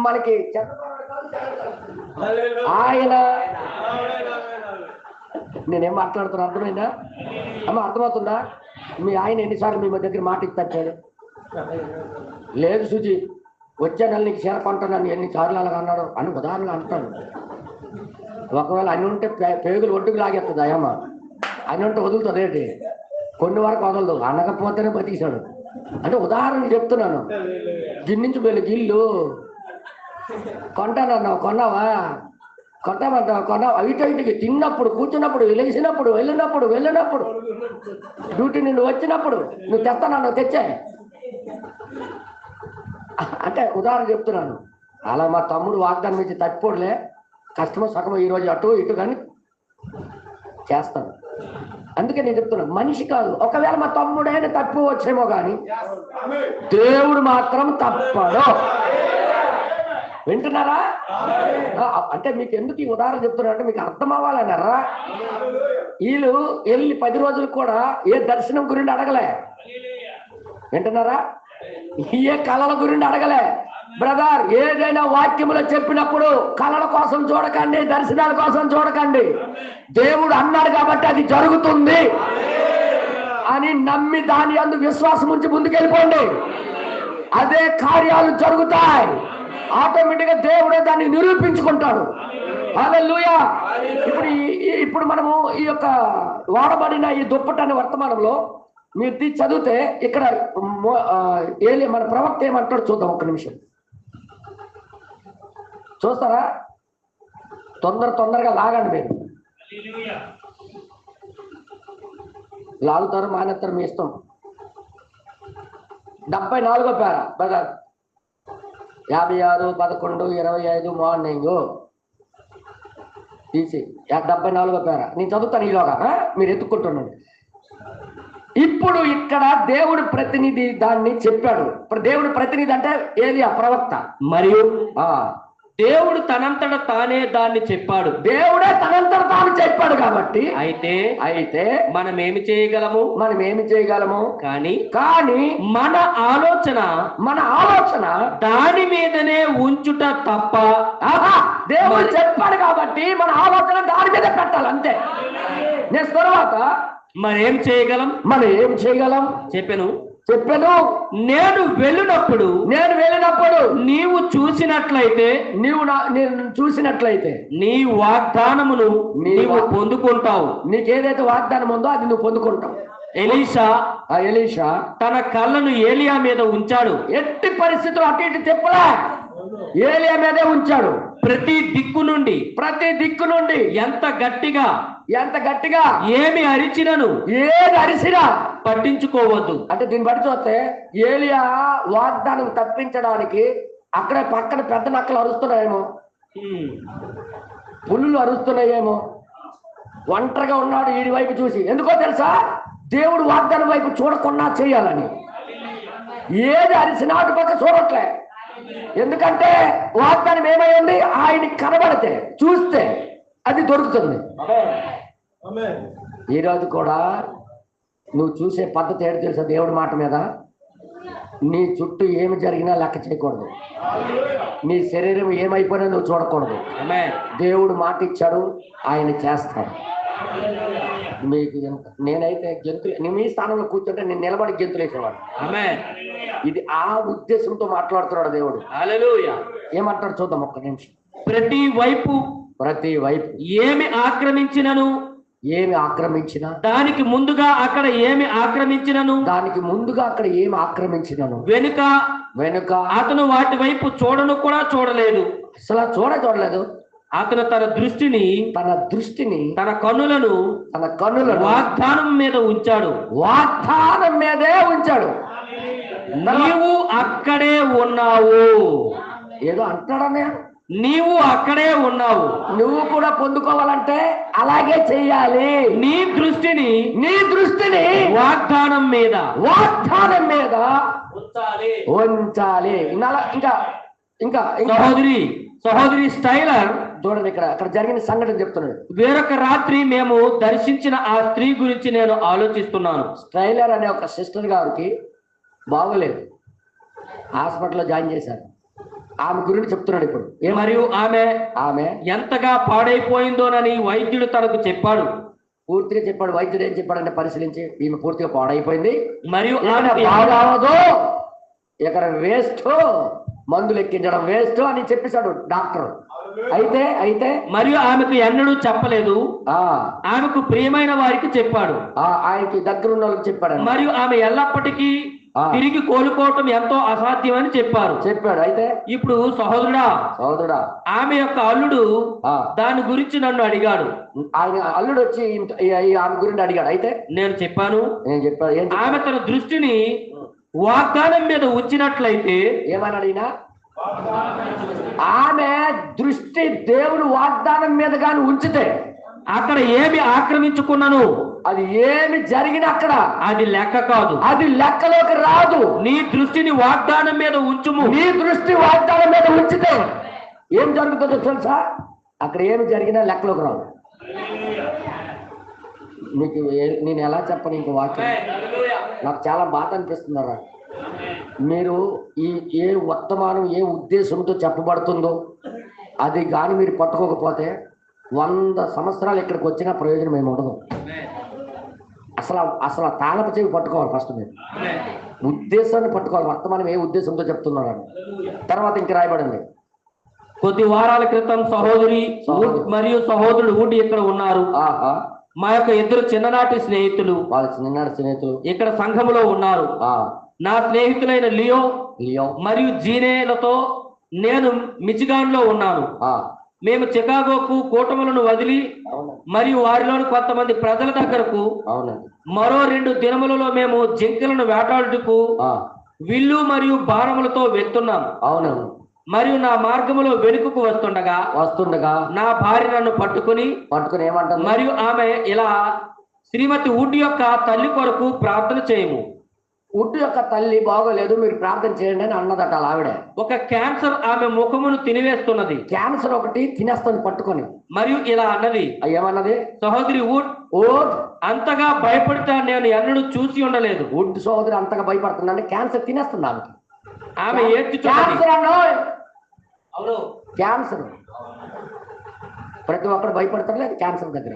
మనకి. ఆయన నేనేం మాట్లాడుతున్నా అర్థమైందా అమ్మ? అర్థమవుతుందా? మీ ఆయన ఎన్నిసార్లు మీ దగ్గర మాట ఇచ్చాడు? లేదు సుజీ, వచ్చే నెల నీకు చీర కొంటాను ఎన్నిసార్లు అలాగ అన్నాడు అని ఉదాహరణగా అంటాడు. ఒకవేళ అన్ని ఉంటే పేగులు ఒడ్డుకు లాగేస్తుంది అయ్యమ్మ. అన్ని ఉంటే వదులుతుంది ఏంటి? కొన్ని వరకు వదలదు, అనకపోతేనే బతికిశాడు. అంటే ఉదాహరణ చెప్తున్నాను. గిన్నించి వెళ్ళి గిల్లు కొంటానన్నావు, కొన్నావా? కొట్టామంటావు, కొన్నావు. ఇటుకి తిన్నప్పుడు, కూర్చున్నప్పుడు, లేచినప్పుడు, వెళ్ళినప్పుడు డ్యూటీ నుండి వచ్చినప్పుడు నువ్వు తెస్తానన్నావు, తెచ్చా. అంటే ఉదాహరణ చెప్తున్నాను. అలా మా తమ్ముడు వాగ్దానం ఇచ్చి తప్పిపోలే, కష్టమో సగమో ఈరోజు అటు ఇటు కానీ చేస్తాను. అందుకే నేను చెప్తున్నాను, మనిషి కాదు. ఒకవేళ మా తమ్ముడైనా తప్పు వచ్చేమో కానీ దేవుడు మాత్రం తప్పడు. వింటున్నారా? అంటే మీకు ఎందుకు ఈ ఉదాహరణ చెప్తున్నా అంటే మీకు అర్థం అవ్వాలన్నారా? వీళ్ళు వెళ్ళి 10 రోజులు కూడా ఏ దర్శనం గురించి అడగలే. వింటున్నారా? ఏ కళల గురించి అడగలే. బ్రదర్, ఏదైనా వాక్యములో చెప్పినప్పుడు కళల కోసం చూడకండి, దర్శనాల కోసం చూడకండి. దేవుడు అన్నాడు కాబట్టి అది జరుగుతుంది అని నమ్మి దాని అందు విశ్వాసం ఉంచి ముందుకెళ్ళిపోండి. అదే కార్యాలు జరుగుతాయి. ఆటోమేటిక్ గా దేవుడే దాన్ని నిరూపించుకుంటాడు. హల్లెలూయా. ఇప్పుడు మనము ఈ యొక్క వాడబడిన ఈ దుప్పటి వర్తమానంలో మీరు చదివితే ఇక్కడ మన ప్రవక్త ఏమంటాడు చూద్దాం. ఒక్క నిమిషం చూస్తారా? తొందరగా లాగండి. మీరు లాగుతారు మానేస్తారు మీ ఇష్టం. 74వ పేర బ్రదర్, 56:11:25 మార్నింగ్ తీసి 74వ పేర నేను చదువుతాను ఈలోగా, మీరు ఎత్తుకుంటున్నాడు. ఇప్పుడు ఇక్కడ దేవుడి ప్రతినిధి దాన్ని చెప్పాడు. ఇప్పుడు దేవుడి ప్రతినిధి అంటే ఏలియా ప్రవక్త. మరియు దేవుడు తనంతట తానే దాన్ని చెప్పాడు. దేవుడే తనంతట తాను చెప్పాడు కాబట్టి అయితే మనం ఏమి చేయగలము? కానీ మన ఆలోచన దాని మీదనే ఉంచుట తప్ప. దేవుడు చెప్పాడు కాబట్టి మన ఆలోచన దాని మీద పెట్టాలి అంతే. నెక్స్ట్ తర్వాత మనం ఏం చేయగలం? చెప్పాను. నేను వెళ్ళినప్పుడు నీవు చూసినట్లయితే నీ వాగ్దానమును నీవు పొందుకుంటావు. నీకేదైతే వాగ్దానం ఉందో అది నువ్వు పొందుకుంటావు. ఎలీషా తన కళ్ళను ఏలియా మీద ఉంచాడు. ఎట్టి పరిస్థితులు అటు ఇటు చెప్పలే, ఏలియా మీదే ఉంచాడు. ప్రతి దిక్కు నుండి ఎంత గట్టిగా ఏది అరిచినా పట్టించుకోవద్దు. అంటే దీన్ని బట్టి చూస్తే ఏలియా వాగ్దానం తప్పించడానికి అక్కడ పక్కన పెద్ద నక్కలు అరుస్తున్నాయేమో, పులులు అరుస్తున్నాయేమో. ఒంటరిగా ఉన్నాడు వీడి వైపు చూసి. ఎందుకో తెలుసా? దేవుడు వాగ్దానం వైపు చూడకుండా చేయాలని. ఏది అరిసినాటి పక్క చూడట్లే. ఎందుకంటే వాగ్దానం ఏమైంది? ఆయనకి కనబడితే చూస్తే అది దొరుకుతుంది. ఈరోజు కూడా నువ్వు చూసే పద్ధతి ఏంటి తెలుసా? దేవుడి మాట మీద నీ చుట్టూ ఏమి జరిగినా లెక్క చేయకూడదు. నీ శరీరం ఏమైపోయినా నువ్వు చూడకూడదు. దేవుడు మాట ఇచ్చాడు, ఆయన చేస్తాడు. మీకు నేనైతే గెంతులు, మీ స్థానంలో కూర్చుంటే నేను నిలబడి గెంతులు వేసేవాడు. ఇది ఆ ఉద్దేశంతో మాట్లాడుతున్నాడు దేవుడు. హల్లెలూయా. ఏమంటాడు చూద్దాం ఒక్క నిమిషం. ప్రతి వైపు ఏమి ఆక్రమించినను, దానికి ముందుగా అక్కడ ఏమి ఆక్రమించినను వెనుక అతను వాటి వైపు చూడను కూడా చూడలేదు. అసలు చూడలేదు. అతను తన దృష్టిని తన కన్నులను వాగ్దానం మీద ఉంచాడు. వాగ్దానం మీదే ఉంచాడు. నీవు అక్కడే ఉన్నావు. ఏదో అంటాడనే, నీవు అక్కడే ఉన్నావు. నువ్వు కూడా పొందుకోవాలంటే అలాగే చెయ్యాలి. నీ దృష్టిని వాగ్దానం మీద ఉంచాలి. ఇంకా సహోదరి స్టైలర్ చూడండి, అక్కడ జరిగిన సంఘటన చెప్తున్నాడు. వేరొక రాత్రి మేము దర్శించిన ఆ స్త్రీ గురించి నేను ఆలోచిస్తున్నాను. స్టైలర్ అనే ఒక సిస్టర్ గారికి బాగోలేదు, హాస్పిటల్లో జాయిన్ చేశారు. ఆమె గురించి చెప్తున్నాడు ఇప్పుడు. మరియు ఆమె ఎంతగా పాడైపోయిందోనని వైద్యుడు తనకు చెప్పాడు. పూర్తిగా చెప్పాడు. వైద్యుడు ఏం చెప్పాడంటే, పరిశీలించి ఈమె పూర్తిగా పాడైపోయింది, మరియు బాగవదు, ఇక్కడ వేస్ట్, మందులు ఎక్కించడం వేస్ట్ అని చెప్పేశాడు డాక్టర్. అయితే మరియు ఆమెకు ఎన్నడూ చెప్పలేదు. ఆమెకు ప్రియమైన వారికి చెప్పాడు, ఆయనకి దగ్గర ఉన్న వాళ్ళకి చెప్పాడు. మరియు ఆమె ఎల్లప్పటికీ తిరిగి కోలుకోవటం ఎంతో అసాధ్యమని చెప్పాడు. అయితే ఇప్పుడు సహోదరుడా, ఆమె యొక్క అల్లుడు దాని గురించి నన్ను అడిగాడు. ఆయన అల్లుడు వచ్చి ఆమె గురించి అడిగాడు. అయితే నేను చెప్పాను ఆమె తన దృష్టిని వాగ్దానం మీద ఉంచినట్లయితే, ఏమని అడిగినా ఆమె దృష్టి దేవుడు వాగ్దానం మీద గాని ఉంచితే అక్కడ ఏమి ఆక్రమించుకున్నాను, అది ఏమి జరిగిన అక్కడ అది లెక్క కాదు, అది లెక్కలోకి రాదు. నీ దృష్టిని వాగ్దానం మీద ఉంచుము. నీ దృష్టి వాగ్దానం మీద ఉంచితే ఏం జరుగుతుందో తెలుసా? అక్కడ ఏమి జరిగినా లెక్కలోకి రాదు. మీకు నేను ఎలా చెప్పను ఇంకో వాక్యం, నాకు చాలా బాధ అనిపిస్తున్నారా. మీరు ఏ వర్తమానం ఏ ఉద్దేశంతో చెప్పబడుతుందో అది కానీ మీరు పట్టుకోకపోతే 100 సంవత్సరాలు ఇక్కడికి వచ్చినా ప్రయోజనం ఏమి ఉండదు. అసలు తాళపు చెవి పట్టుకోవాలి. ఫస్ట్ మీరు ఉద్దేశాన్ని పట్టుకోవాలి. వర్తమానం ఏ ఉద్దేశంతో చెప్తున్నారని. తర్వాత ఇంక రాయబడింది. కొద్ది వారాల క్రితం సహోదరి మరియు సహోదరుడు ఊటి ఇక్కడ ఉన్నారు. మా యొక్క ఇద్దరు చిన్ననాటి స్నేహితులు, ఇక్కడ సంఘములో ఉన్నారు. నా స్నేహితులైన లియో మరియు జీనేలతో నేను మిచిగాన్ లో ఉన్నాను. మేము చికాగోకు కూటములను వదిలి మరియు వారిలోని కొంతమంది ప్రజల దగ్గరకు మరో 2 దినములలో మేము జింకలను వేటాడుటకు విల్లు మరియు బాణములతో వెళ్తున్నాం. మరియు నా మార్గములో వెనుకకు వస్తుండగా నా భార్య నన్ను పట్టుకుని ఏమంటారు? మరియు ఆమె ఇలా, శ్రీమతి వుడ్ యొక్క తల్లి కొరకు ప్రార్థన చేయము. వుడ్ యొక్క తల్లి బాగోలేదు, మీరు ప్రార్థన చేయండి అని అన్నదట ఆవిడ. ఒక క్యాన్సర్ ఆమె ముఖమును తినివేస్తున్నది. క్యాన్సర్ ఒకటి తినేస్తుంది పట్టుకొని. మరియు ఇలా అన్నది. ఏమన్నది? సహోదరి వుడ్ అంతగా భయపడితే నేను ఎన్నడూ చూసి ఉండలేదు. వుడ్ సహోదరి అంతగా భయపడుతుందంటే క్యాన్సర్ తినేస్తుంది ఆమెకి. ఆమె క్యాన్సర్ ప్రతి ఒక్కరు భయపడతారు లేదు క్యాన్సర్ దగ్గర.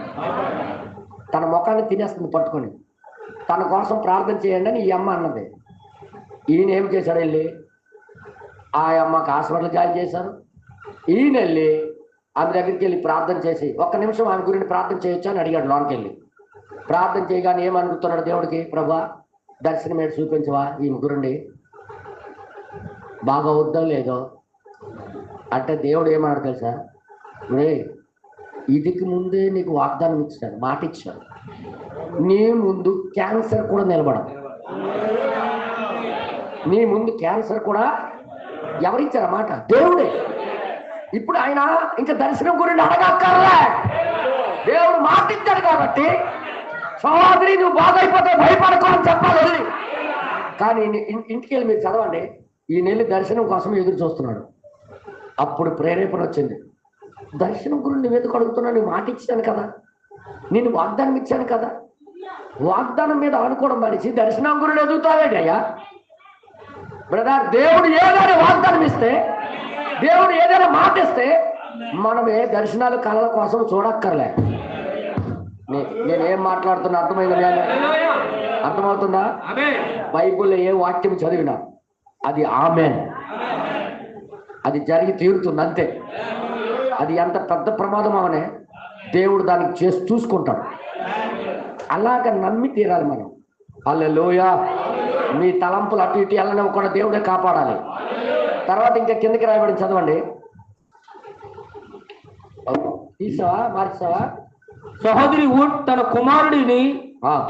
తన ముఖాన్ని తినేస్తుంది పట్టుకొని. తన కోసం ప్రార్థన చేయండి అని ఈ అమ్మ అన్నది. ఈయన ఏం చేశాడు? వెళ్ళి ఆ అమ్మకి హాస్పిటల్ జాయిన్ చేశారు. ఈయన వెళ్ళి ఆమె దగ్గరికి వెళ్ళి ప్రార్థన చేసి, 1 నిమిషం ఆమె గురించి ప్రార్థన చేయొచ్చు అని అడిగాడు. లోనికి వెళ్ళి ప్రార్థన చేయగానే ఏమనుకుంటున్నాడు దేవుడికి? ప్రభా, దర్శనం ఏంటి చూపించవా ఈమె గురుండి, బాగా వద్దో లేదో అంటే దేవుడు ఏమన్నాడు తెలుసా? ఇదికి ముందే నీకు వాగ్దానం ఇచ్చాడు, మాట ఇచ్చాడు. నీ ముందు క్యాన్సర్ కూడా నిలబడదు. నీ ముందు క్యాన్సర్ కూడా ఎవరిచ్చారు మాట? దేవుడే. ఇప్పుడు ఆయన ఇంకా దర్శనం గురించి అడగక్కర్లే, దేవుడు మాట ఇచ్చాడు కాబట్టి సహోదరి నువ్వు బాగైపోతే భయపడకు అని చెప్పాలి వదిలి. కానీ ఇంటికి వెళ్ళి మీరు చదవండి, ఈ నెల దర్శనం కోసం ఎదురు చూస్తున్నాడు. అప్పుడు ప్రేరేపణ వచ్చింది, దర్శనం గురించి నువ్వు ఎందుకు అడుగుతున్నావు? నువ్వు మాట ఇచ్చాను కదా, నేను వాగ్దానం ఇచ్చాను కదా. వాగ్దానం మీద ఆనుకోవడం మనిషి దర్శనం గురించి ఎదుగుతావేంటి అయ్యా? బ్రదర్, దేవుడు ఏదైనా వాగ్దానం ఇస్తే, దేవుడు ఏదైనా మాట ఇస్తే మనమే దర్శనాలు కళల కోసం చూడక్కర్లే. నేనేం మాట్లాడుతున్నా అర్థమైందా? అర్థమవుతుందా? బైబిల్లో ఏ వాక్యం చదివినా అది ఆమేన్, అది జరిగి తీరుతుంది అంతే. అది ఎంత పెద్ద ప్రమాదం అవనే దేవుడు దానికి చేసి చూసుకుంటాడు. అలాగ నమ్మి తీరాలి మనం. హల్లెలూయా. మీ తలంపులు అటు ఇటు వెళ్ళనివ్వకుండా దేవుడే కాపాడాలి. తర్వాత ఇంకా కిందకి రాయబడి చదవండి. తీసావా, మార్చావా? సహోదరి వుడ్ తన కుమారుడిని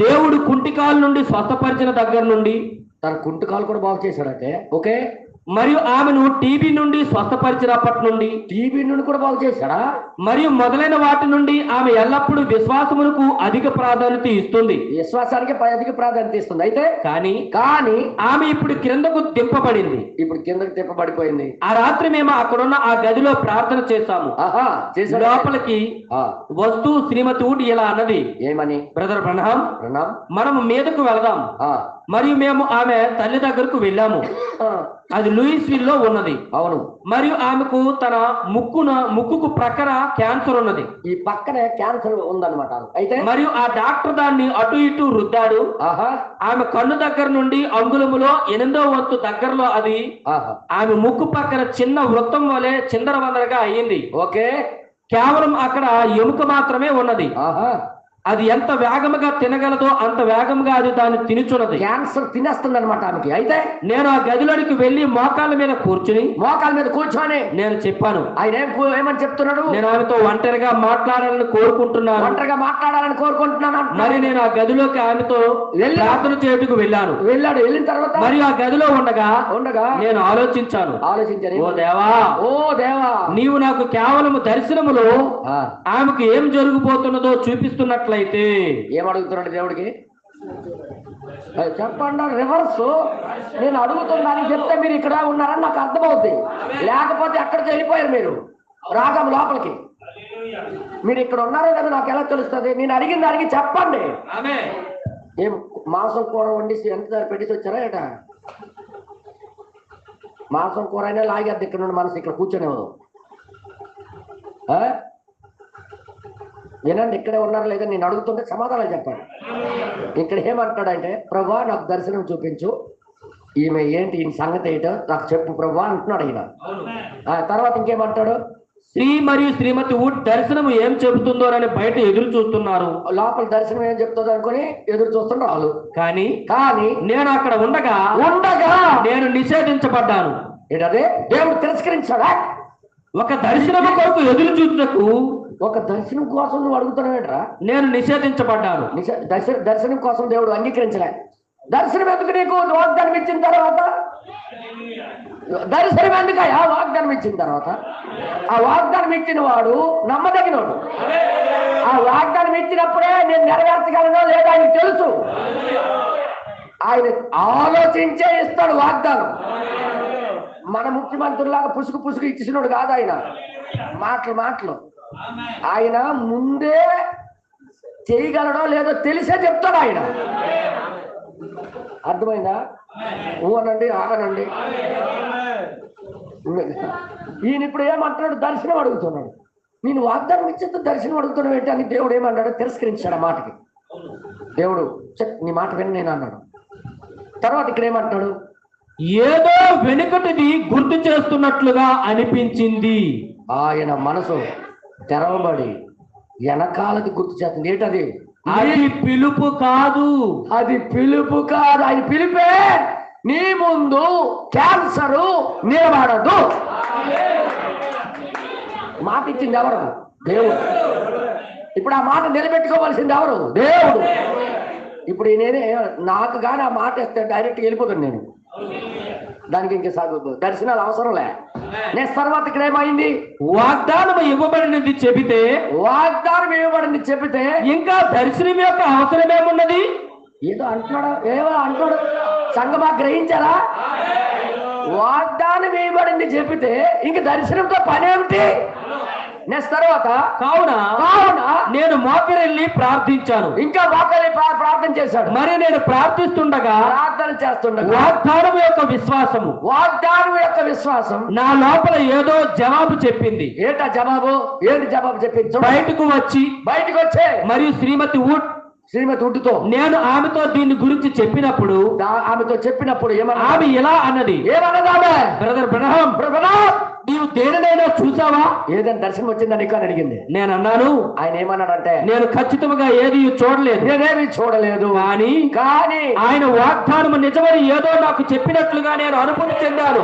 దేవుడు కుంటికాల నుండి స్వస్థపరిచిన దగ్గర నుండి, తన కుంటికాలు కూడా బాగు చేశాడంటే ఓకే, మరియు ఆమెను టీబీ నుండి స్వస్థపరిచినప్పటి నుండి, టీబీ నుండి కూడా బాగు చేశాడా? మరియు మొదలైన వాటి నుండి ఆమె ఎల్లప్పుడూ విశ్వాసమునకు అధిక ప్రాధాన్యత ఇస్తుంది. విశ్వాసానికి అధిక ప్రాధాన్యత ఇస్తుంది. అయితే కానీ ఆమె ఇప్పుడు కిందకు దింపబడింది. ఇప్పుడు కిందకు తిప్పబడిపోయింది. ఆ రాత్రి మేము అక్కడున్న ఆ గదిలో ప్రార్థన చేశాము. లోపలికి వస్తూ శ్రీమతి వుడ్ ఇలా అన్నది, ఏమని? బ్రదర్ బ్రహ్నాం, మనము మీదకు వెళదాం. మరియు మేము ఆమె తల్లి దగ్గరకు వెళ్ళాము. అది లూయిస్విల్ లో ఉన్నది. అవును. మరియు ఆమెకు తన ముక్కుకు ప్రక్కన క్యాన్సర్ ఉన్నది. ఈ పక్కన క్యాన్సర్ ఉందన్నమాట. అయితే మరియు ఆ డాక్టర్ దాన్ని అటు ఇటు రుద్దాడు. ఆమె కన్ను దగ్గర నుండి అంగుళములో 8వ వంతు దగ్గరలో అది ఆమె ముక్కు పక్కన చిన్న వృత్తం వలె చిందరవందరగా అయ్యింది. ఓకే. కేవలం అక్కడ ఎముక మాత్రమే ఉన్నది. అది ఎంత వేగముగా తినగలదో అంత వేగముగా అది దాన్ని తినుచున్నది. క్యాన్సర్ తినేస్తుంది అనమాట ఆమెకి. అయితే నేను ఆ గదిలోనికి వెళ్లి మోకాళ్ళ మీద కూర్చొని నేను చెప్పాను. ఆయన ఏమని చెప్తున్నాడు? నేను ఆమెతో ఒంటరిగా మాట్లాడాలని కోరుకుంటున్నాను. మరి నేను ఆ గదిలోకి ఆమెతో ప్రార్థన చేయుటకు వెళ్ళాడు. వెళ్ళిన తర్వాత మరియు ఆ గదిలో ఉండగా నేను ఆలోచించాను. ఓ దేవా, నీవు నాకు కేవలం దర్శనములో ఆమెకు ఏం జరుగుపోతున్నదో చూపిస్తున్నట్లు అయితే ఏమడుగుతున్నాడు దేవుడికి? చెప్పండి. రివర్స్ నేను అడుగుతున్నానని చెప్తే మీరు ఇక్కడ ఉన్నారని నాకు అర్థమవుతుంది. లేకపోతే అక్కడికి వెళ్ళిపోయారు మీరు రాగం లోపలికి. మీరు ఇక్కడ ఉన్నారో కదా నాకు ఎలా తెలుస్తుంది? నేను అడిగింది అడిగి చెప్పండి. ఏం మాంసం కూర వండిసి ఎంత పెట్టేసి వచ్చారా ఏట? మాంసం కూర అయినా లాగేద్ది ఇక్కడ నుండి మనసు ఇక్కడ కూర్చొనేవారు. వినండి, ఇక్కడే ఉన్నారు లేదా నేను అడుగుతుంటే సమాధానం చెప్పండి. ఇక్కడ ఏమంటాడంటే, ప్రభువా నాకు దర్శనం చూపించు, ఈమె ఏంటి ఈ సంగతి ఏంటో నాకు చెప్పు ప్రభువా అంటున్నాడు ఈయన. తర్వాత ఇంకేమంటాడు? శ్రీ మరియు శ్రీమతి వుడ్ దర్శనం ఏం చెబుతుందో అని బయట ఎదురు చూస్తున్నారు. లోపల దర్శనం ఏం చెప్తుందో అనుకుని ఎదురు చూస్తున్నారు వాళ్ళు. కానీ నేను అక్కడ ఉండగా నేను నిషేధించబడ్డాను. ఏంటదే? దేవుడు తిరస్కరించాడా? ఒక దర్శనం కొరకు ఎదురు చూస్తున్నకు ఒక దర్శనం కోసం నువ్వు అడుగుతున్నావేట్రా? నేను నిషేధించబడ్డాను. దర్శనం కోసం దేవుడు అంగీకరించలే. దర్శనం ఎందుకు నీకు? వాగ్దానం ఇచ్చిన తర్వాత దర్శనం ఎందుకయ్యా? వాగ్దానం ఇచ్చిన తర్వాత ఆ వాగ్దానం ఇచ్చిన వాడు నమ్మదగినోడు. ఆ వాగ్దానం ఇచ్చినప్పుడే నేను నెరవేర్చగలనో లేదా ఆయనకు తెలుసు. ఆయన ఆలోచించే ఇస్తాడు వాగ్దానం. మన ముఖ్యమంత్రులాగా పుసుకు ఇచ్చినోడు కాదు ఆయన. మాటలు ఆయన ముందే చేయగలడో లేదో తెలిసే చెప్తాడు ఆయన. అర్థమైందా? ఊనండి ఆగనండి. ఈయన ఇప్పుడు ఏమంటున్నాడు? దర్శనం అడుగుతున్నాడు. నేను వాగ్దానం ఇచ్చేది దర్శనం అడుగుతున్నావు ఏంటి అని దేవుడు ఏమన్నాడు? తిరస్కరించాడు ఆ మాటకి. దేవుడు నీ మాట విని నేను అన్నాడు. తర్వాత ఇక్కడ ఏమంటాడు? ఏదో వెనుకటిది గుర్తు చేస్తున్నట్లుగా అనిపించింది. ఆయన మనసు తెరవబడి వెనకాలది గుర్తు చేస్తుంది. ఏంటది? అది పిలుపు కాదు. ఆయన పిలిపే నీ ముందు క్యాన్సరు నిలబడదు. మాట ఇచ్చింది ఎవరు? దేవుడు. ఇప్పుడు ఆ మాట నిలబెట్టుకోవాల్సింది ఎవరు? దేవుడు. ఇప్పుడు నేనే నాకు కానీ ఆ మాట ఇస్తే డైరెక్ట్గా వెళ్ళిపోతాను నేను. దానికి ఇంక దర్శనాలు అవసరంలే. నెక్స్ట్ తర్వాత ఇక్కడ ఏమైంది? వాగ్దానం ఇవ్వబడినది చెబితే, వాగ్దానం ఇవ్వబడింది చెబితే ఇంకా దర్శనం యొక్క అవసరం ఏమున్నది? ఏదో అంటున్నాడు సంగమా, గ్రహించారా? వాగ్దానం ఇవ్వబడింది చెబితే ఇంక దర్శనంతో పనేమిటి? నెక్స్ట్ తర్వాత కావున నేను మోకరిల్లి ప్రార్థించాను. ఇంకా మోకరి ప్రార్థన చేశాడు. మరి నేను ప్రార్థన చేస్తుండగా వాగ్దానం యొక్క విశ్వాసం నా లోపల ఏదో జవాబు చెప్పింది. ఏంటి జవాబు చెప్పింది? బయటకు వచ్చే మరియు శ్రీమతి వుడ్తో నేను ఆమెతో దీని గురించి చెప్పినప్పుడు ఆమె ఇలా అన్నది, బ్రదర్ బ్రహ్మ, నీవు దేనినైనా చూసావా? ఏదైనా దర్శనం వచ్చిందా నీకు అని అడిగింది. నేను అన్నాను. ఆయన ఏమన్నాడంటే, నేను ఖచ్చితంగా ఏది చూడలేదు, కానీ ఆయన వాగ్దానం నిజమని ఏదో నాకు చెప్పినట్లుగా నేను అనుభూతి చెందాను.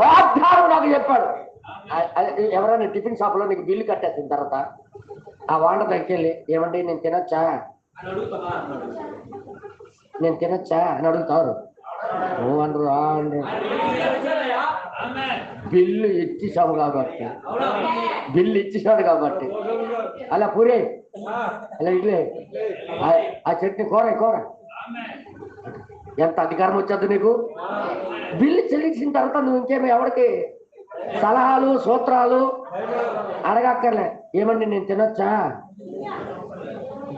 వాగ్దానం నాకు చెప్పాడు. ఎవరైనా టిఫిన్ షాప్ లో నీకు బిల్లు కట్టేసిన తర్వాత ఆ వాండ దగ్గరికి ఏమండి నేను తినొచ్చా అని అడుగుతారు. బిల్లు ఇచ్చేసాడు కాబట్టి అలా పూరే, అలా ఇడ్లే, ఆ చట్నీ కూర ఎంత అధికారం వచ్చేది నీకు? బిల్లు చెల్లించిన తర్వాత నువ్వు ఇంకేమో ఎవరికి సలహాలు సూత్రాలు అడగక్కర్లే. ఏమండి నేను తినొచ్చా?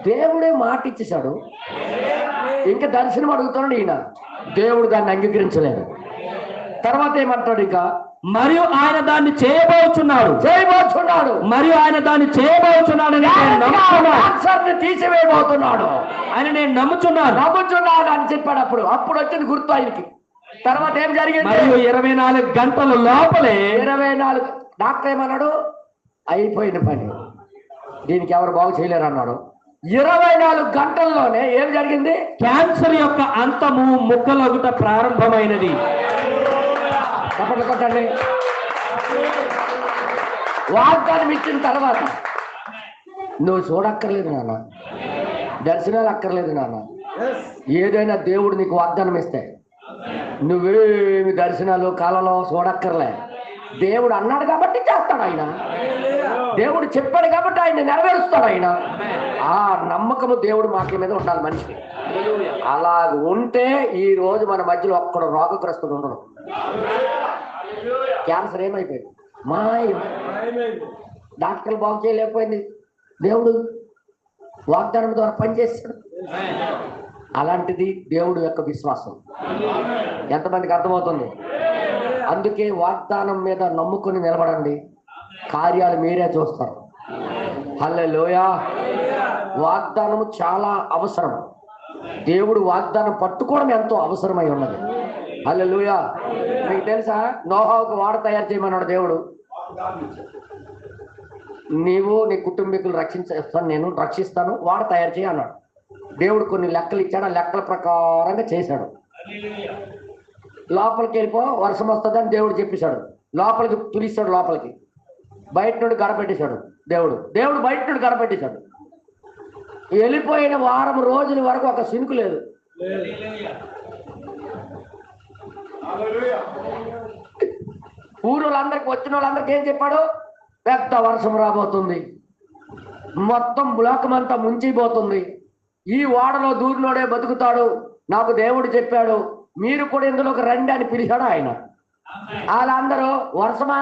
దేవుడే మాట ఇచ్చేశాడు. ఇంకా దర్శనం అడుగుతున్నాడు ఈయన. దేవుడు దాన్ని అంగీకరించలేదు. తర్వాత ఏమంటాడు? ఇంకా మరియు ఆయన దాన్ని చేయబోచున్నాడు మరియు ఆయన దాన్ని చేయబోచున్నాడని తీసివేయబోతున్నాడు అని నేను నమ్ముచున్నాను అని చెప్పాడు. అప్పుడు వచ్చింది గుర్తు ఆయనకి. తర్వాత ఏం జరిగింది? మరియు 24 గంటల లోపలే 24 డాక్టర్ ఏమన్నాడు? అయిపోయిన పని, దీనికి ఎవరు బాగు చేయలేరు అన్నాడు. 24 గంటల్లోనే ఏం జరిగింది? క్యాన్సర్ యొక్క అంతము ముక్కలగుట ప్రారంభమైనది. కొట్టండి. వాగ్దానం ఇచ్చిన తర్వాత నువ్వు చూడక్కర్లేదు నాన్న, దర్శనాలు అక్కర్లేదు నాన్న. ఏదైనా దేవుడు నీకు వాగ్దానం ఇస్తే నువ్వేమి దర్శనాలు కాలంలో చూడక్కర్లే. దేవుడు అన్నాడు కాబట్టి చేస్తాడు ఆయన. దేవుడు చెప్పాడు కాబట్టి ఆయన నెరవేరుస్తాడు ఆయన. ఆ నమ్మకము దేవుడు మాటల మీద ఉండాలి మనిషికి. అలా ఉంటే ఈ రోజు మన మధ్యలో ఒక్కడు రోగగ్రస్తుడు ఉండడు. క్యాన్సర్ ఏమైపోయింది? డాక్టర్లు బాగు చేయలేకపోయింది, దేవుడు వాగ్దానం ద్వారా పనిచేస్తాడు. అలాంటిది దేవుడు యొక్క విశ్వాసం. ఎంతమందికి అర్థమవుతుంది? అందుకే వాగ్దానం మీద నమ్ముకొని నిలబడండి, కార్యాలు మీరే చూస్తారు. హల్లెలూయా. వాగ్దానము చాలా అవసరం. దేవుడు వాగ్దానం పట్టుకోవడం ఎంతో అవసరమై ఉన్నది. హల్లెలూయా. మీకు తెలుసా, నోహావుకు వాడ తయారు చేయమన్నాడు దేవుడు. నీవు నీ కుటుంబీకులు నేను రక్షిస్తాను, వాడ తయారు చేయ అన్నాడు. దేవుడు కొన్ని లెక్కలు ఇచ్చాడు, ఆ లెక్కల ప్రకారంగా చేశాడు. లోపలికి వెళ్ళిపో, వర్షం వస్తుందని దేవుడు చెప్పేశాడు. లోపలికి తులిస్తాడు, లోపలికి బయట నుండి గడపెట్టేశాడు దేవుడు బయట నుండి గడపెట్టేశాడు. వెళ్ళిపోయిన వారం రోజుల వరకు ఒక సినుకు లేదు. ఊరులందరికి వచ్చిన వాళ్ళందరికీ ఏం చెప్పాడు? పెద్ద వర్షం రాబోతుంది, మొత్తం లోకమంతా ముంచిపోతుంది, ఈ ఓడలో దూరినోడే బతుకుతాడు, నాకు దేవుడు చెప్పాడు, మీరు కూడా ఇందులోకి రండి అని పిలిచాడు ఆయన. వాళ్ళందరూ వర్షమా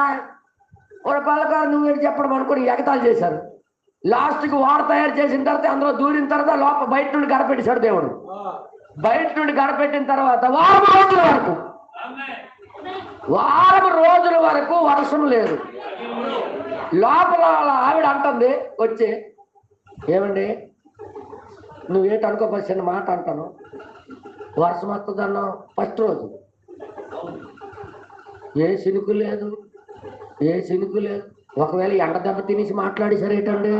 ఒక పలకారు నువ్వు చెప్పడం అనుకుని ఎగతాలు చేశారు. లాస్ట్కి ఓడ తయారు చేసిన తర్వాత అందులో దూరిన తర్వాత బయట నుండి గడపెట్టాడు దేవుడు. బయట నుండి గడపెట్టిన తర్వాత వారం రోజుల వరకు వర్షం లేదు. లోపల ఆవిడ అంటుంది వచ్చి, ఏమండి నువ్వేంటి అనుకోపోసిన మాట అంటాను, వర్షం వస్తుందన్నావు ఫస్ట్ రోజు, ఏ సినుకు లేదు. ఒకవేళ ఎండ దెబ్బ తినేసి మాట్లాడేసారేటండి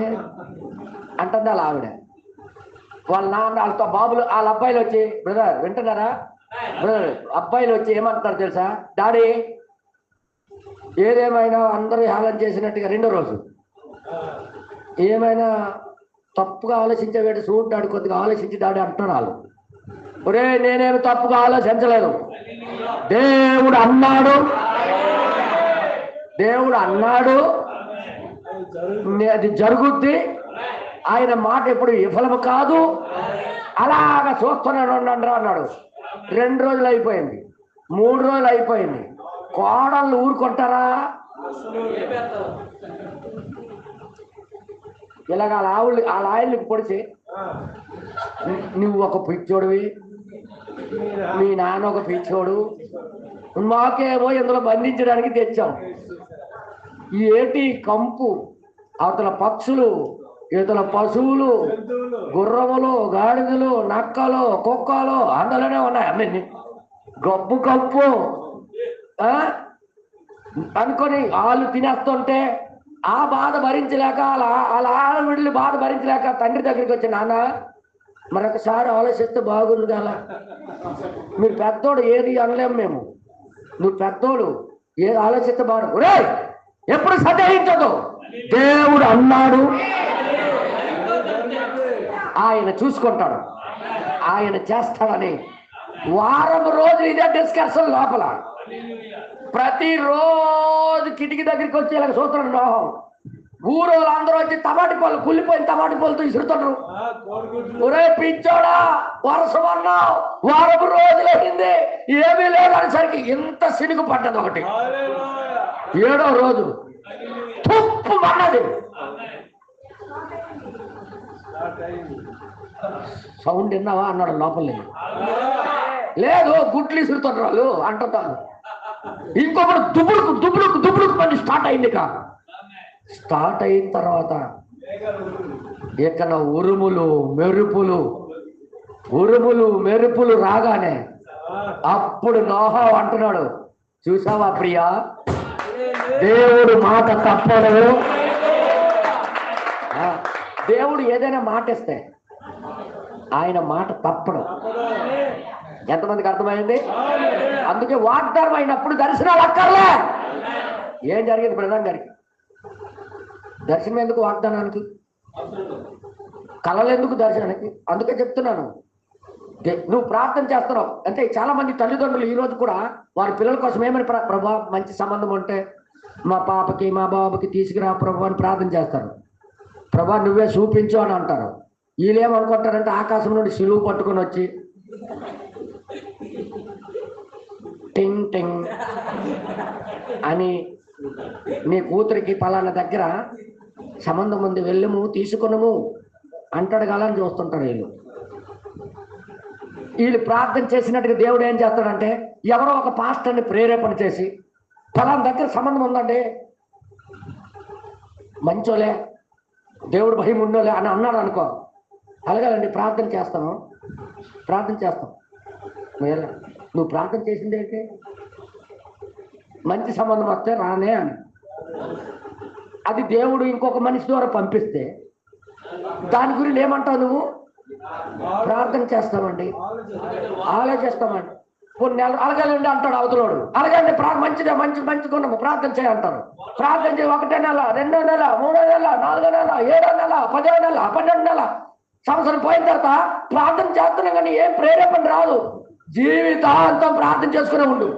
అంటుంది అలా ఆవిడ. వాళ్ళ నాన్న వాళ్ళతో బాబులు వాళ్ళ అబ్బాయిలు వచ్చి, బ్రదర్ వింటున్నారా బ్రదర్, అబ్బాయిలు వచ్చి ఏమంటున్నారు తెలుసా? డాడీ ఏదేమైనా అందరూ హేళన చేసినట్టుగా రెండో రోజు ఏమైనా తప్పుగా ఆలోచించేవాడు చూడ్డాడు, కొద్దిగా ఆలోచించి డాడీ అంటున్నారు వాళ్ళు. ఒరే నేనేమి తప్పుగా ఆలోచించలేదు, దేవుడు అన్నాడు, దేవుడు అన్నాడు, అది జరుగుద్ది. ఆయన మాట ఎప్పుడు విఫలము కాదు. అలాగా చూస్తున్నాడు అన్నాడు. 2 రోజులు అయిపోయింది, 3 రోజులు అయిపోయింది. కోడళ్ళు ఊరుకుంటారా? ఇలాగ వాళ్ళ ఆయనకి పొడిచి, నువ్వు ఒక పిచ్చోడివి, మీ నాన్న ఒక పిచ్చోడు, మాకేమో ఇందులో బంధించడానికి తెచ్చాం. ఏటి కంపు, అవతల పక్షులు, ఇతల పశువులు, గుర్రములు, గాడిదలు, నక్కలు, కుక్కలు అందులోనే ఉన్నాయి అన్నీ. గబ్బు కప్పు అనుకొని వాళ్ళు తినేస్తుంటే ఆ బాధ భరించలేక, వాళ్ళ ఆడవిడ్లు బాధ భరించలేక తండ్రి దగ్గరికి వచ్చి, నాన్న మరొకసారి ఆలోచిస్తే బాగుంది కదా, మీరు పెద్దోడు, ఏది అనలేము మేము, నువ్వు పెద్దోడు, ఏది ఆలోచిస్తే బాగుండు. ఒరే ఎప్పుడు సందేహించదు, దేవుడు అన్నాడు, ఆయన చూసుకుంటాడు, ఆయన చేస్తాడని. వారం రోజులు ఇదే డిస్కషన్ లోపల. ప్రతిరోజు కిటికీ దగ్గరికి వచ్చి ఇలా చూస్తున్నాడు నోహం. ఊరు వాళ్ళందరూ వచ్చి టమాటి పళ్ళు, కుళ్ళిపోయిన టమాటి పళ్ళతో ఇసురుతుండ్రు. ఒరే పిచ్చోడా, వర్షం అన్నావు, వారం రోజులు అయింది, ఏమీ లేదు అనేసరికి ఇంత సినుగు పడ్డది ఒకటి. 7వ రోజు తుప్పు పడ్డది. సౌండ్ విన్నావా అన్నాడు లోపల. లేదు, గుడ్లు ఇసురుతుండ్రు వాళ్ళు అంటున్నారు. ఇంకొకటి దుబ్బుడుకు దుబ్బుడుకు దుబ్బుడుకు పని స్టార్ట్ అయింది. స్టార్ట్ అయిన తర్వాత ఇక్కడ ఉరుములు మెరుపులు రాగానే అప్పుడు నోహా అంటున్నాడు, చూసావా ప్రియా, దేవుడు మాట తప్పడు. దేవుడు ఏదైనా మాట ఇస్తే ఆయన మాట తప్పడు. ఎంతమందికి అర్థమైంది? అందుకే వాగ్దానం అయినప్పుడు దర్శనాలు అక్కర్లే. ఏం జరిగింది ప్రధాని గారికి? దర్శనం ఎందుకు వాగ్దానానికి? కళలు ఎందుకు దర్శనానికి? అందుకే చెప్తున్నాను, నువ్వు ప్రార్థన చేస్తున్నావు అంటే చాలా మంది తల్లిదండ్రులు ఈ రోజు కూడా వారి పిల్లల కోసం ఏమని, ప్రభా మంచి సంబంధం ఉంటే మా పాపకి మా బాబుకి తీసుకురా ప్రభు అని ప్రార్థన చేస్తారు. ప్రభా నువ్వే చూపించు అని అంటారు. వీళ్ళేమనుకుంటారంటే ఆకాశం నుండి సిలువు పట్టుకొని వచ్చి టింగ్ టింగ్ అని నీ కూతురికి పలానా దగ్గర సంబంధం ఉంది, వెళ్ళము తీసుకున్నాము అంటాడు కదా అని చూస్తుంటారు. వీళ్ళు ప్రార్థన చేసినట్టుగా దేవుడు ఏం చేస్తాడంటే, ఎవరో ఒక పాస్టర్ని ప్రేరేపణ చేసి పలానా దగ్గర సంబంధం ఉందండి, మంచోలే, దేవుడు భయం ఉండోలే అని అన్నాడు అనుకో, అలాగేనండి ప్రార్థన చేస్తాం. నువ్వు ప్రార్థన చేసింది ఏంటి? మంచి సంబంధం వస్తే రానే అని. అది దేవుడు ఇంకొక మనిషి ద్వారా పంపిస్తే దాని గురించి ఏమంటావు నువ్వు? ప్రార్థన చేస్తామండి, ఆలోచిస్తామండి, కొన్ని నెలలు అలాగేనండి అంటాడు అవతలోడు. అలాగే మంచిగా ప్రార్థన చేయంటారు. ప్రార్థన చేయ 1 నెల, 2వ నెల, 3వ నెల, 4వ నెల, 7వ నెల, 10వ నెల, 12 నెల, సంవత్సరం పోయిన తర్వాత ప్రార్థన చేస్తున్నాం కానీ ఏం ప్రేరేపణ రాదు. జీవితాంతం ప్రార్థన చేసుకునే ఉండు.